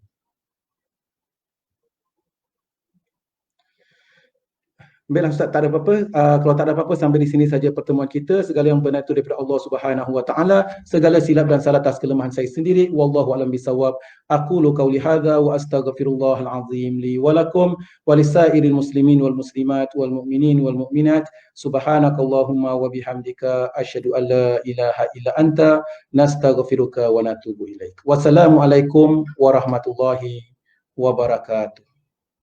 [SPEAKER 1] Baiklah Ustaz, tak ada apa-apa. Kalau tak ada apa-apa, sampai di sini saja pertemuan kita. Segala yang benar itu daripada Allah Subhanahu wa taala. Segala silap dan salah atas kelemahan saya sendiri. Wallahu a'lam bisawab. Aqulu qauli hadza wa astaghfirullahal azim li wa lakum wa lisairil muslimin wal muslimat wal mu'minin wal mu'minat. Subhanakallahumma wa bihamdika asyhadu an la ilaha illa anta nastaghfiruka wa natubu ilaik. Wassalamualaikum warahmatullahi wabarakatuh.